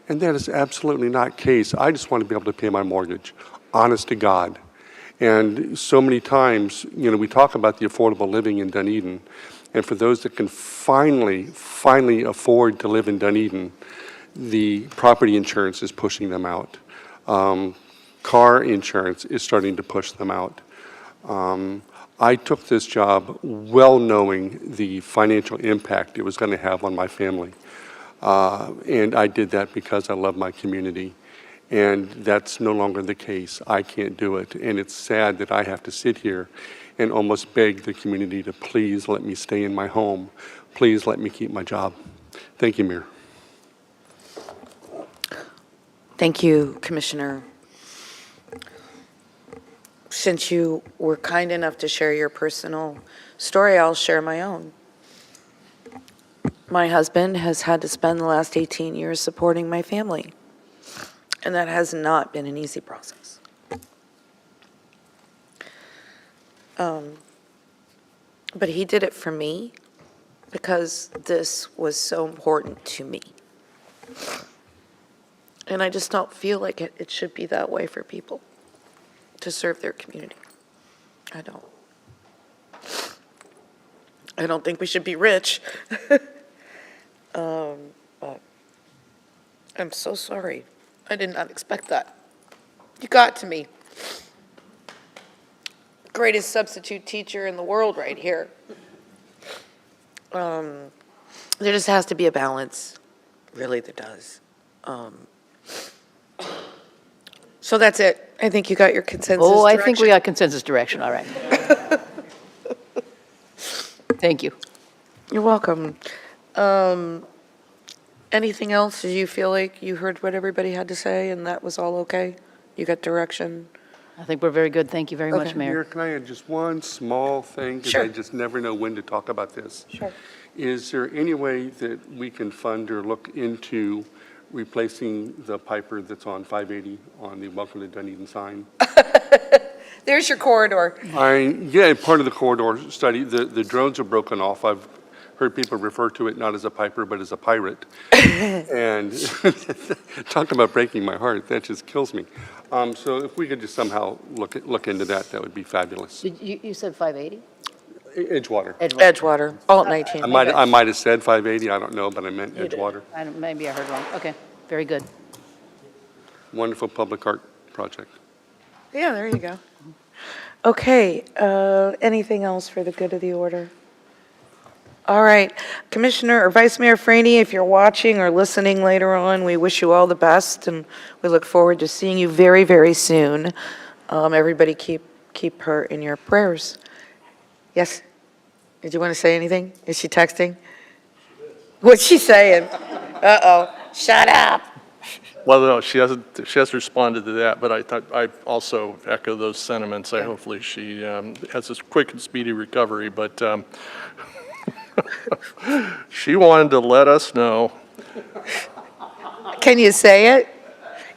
And that is absolutely not the case. I just want to be able to pay my mortgage, honest to God. And so many times, you know, we talk about the affordable living in Dunedin. And for those that can finally afford to live in Dunedin, the property insurance is pushing them out. Car insurance is starting to push them out. I took this job well knowing the financial impact it was going to have on my family. And I did that because I love my community. And that's no longer the case. I can't do it. And it's sad that I have to sit here and almost beg the community to please let me stay in my home. Please let me keep my job. Thank you, Mayor. Thank you, Commissioner. Since you were kind enough to share your personal story, I'll share my own. My husband has had to spend the last 18 years supporting my family, and that has not been an easy process. But he did it for me because this was so important to me. And I just don't feel like it should be that way for people to serve their community. I don't think we should be rich. But I'm so sorry. I did not expect that. You got to me. Greatest substitute teacher in the world right here. There just has to be a balance. Really, there does. So that's it. I think you got your consensus Oh, I direction. think we got consensus direction, all right. Thank you. You're welcome. Anything else? Did you feel like you heard what everybody had to say and that was all okay? You got direction? I think we're very good. Thank you very much, Okay. Mayor. Mayor, can I add just one small thing? Because Sure. I just never know when to talk about this. Sure. Is there any way that we can fund or look into replacing the Piper that's on 580 on the Welcome to Dunedin sign? There's your corridor. Yeah, part of the corridor study, the drones are broken off. I've heard people refer to it not as a Piper, but as a pirate. And talk about breaking my heart, that just kills me. So if we could just somehow look into that, that would be fabulous. You said 580? Edgewater. Edgewater, alt 19. I might have said 580, I don't know, but I meant You did. Edgewater. Maybe I heard wrong. Okay, very good. Wonderful public art project. Yeah, there you go. Okay, anything else for the good of the order? All right, Commissioner or Vice Mayor Franey, if you're watching or listening later on, we wish you all the best, and we look forward to seeing you very, very soon. Everybody keep her in your prayers. Yes? Did you want to say anything? Is she texting? What's she saying? Uh-oh. Shut up. Well, no, she hasn't responded to that, but I also echo those sentiments. Hopefully she has a quick and speedy recovery, but she wanted to let us know. Can you say it?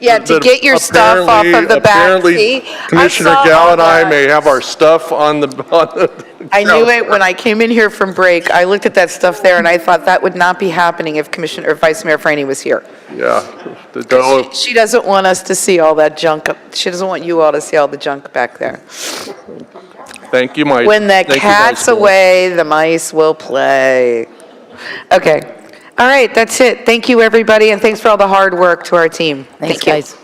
Yeah, to that get your stuff off of the back apparently, seat. Commissioner Gal and I may have our stuff on the I knew it when I came in here from break. I looked at that stuff there, and I thought that would not be happening if Commissioner or Vice Mayor Franny was here. Yeah. She doesn't want us to see all that junk. She doesn't want you all to see all the junk back there. Thank you, Mike. When the Thank you, cat's Vice Mayor. away, the mice will play. Okay. All right, that's it. Thank you, everybody, and thanks for all the hard work to our team. Thanks, Thank you. guys.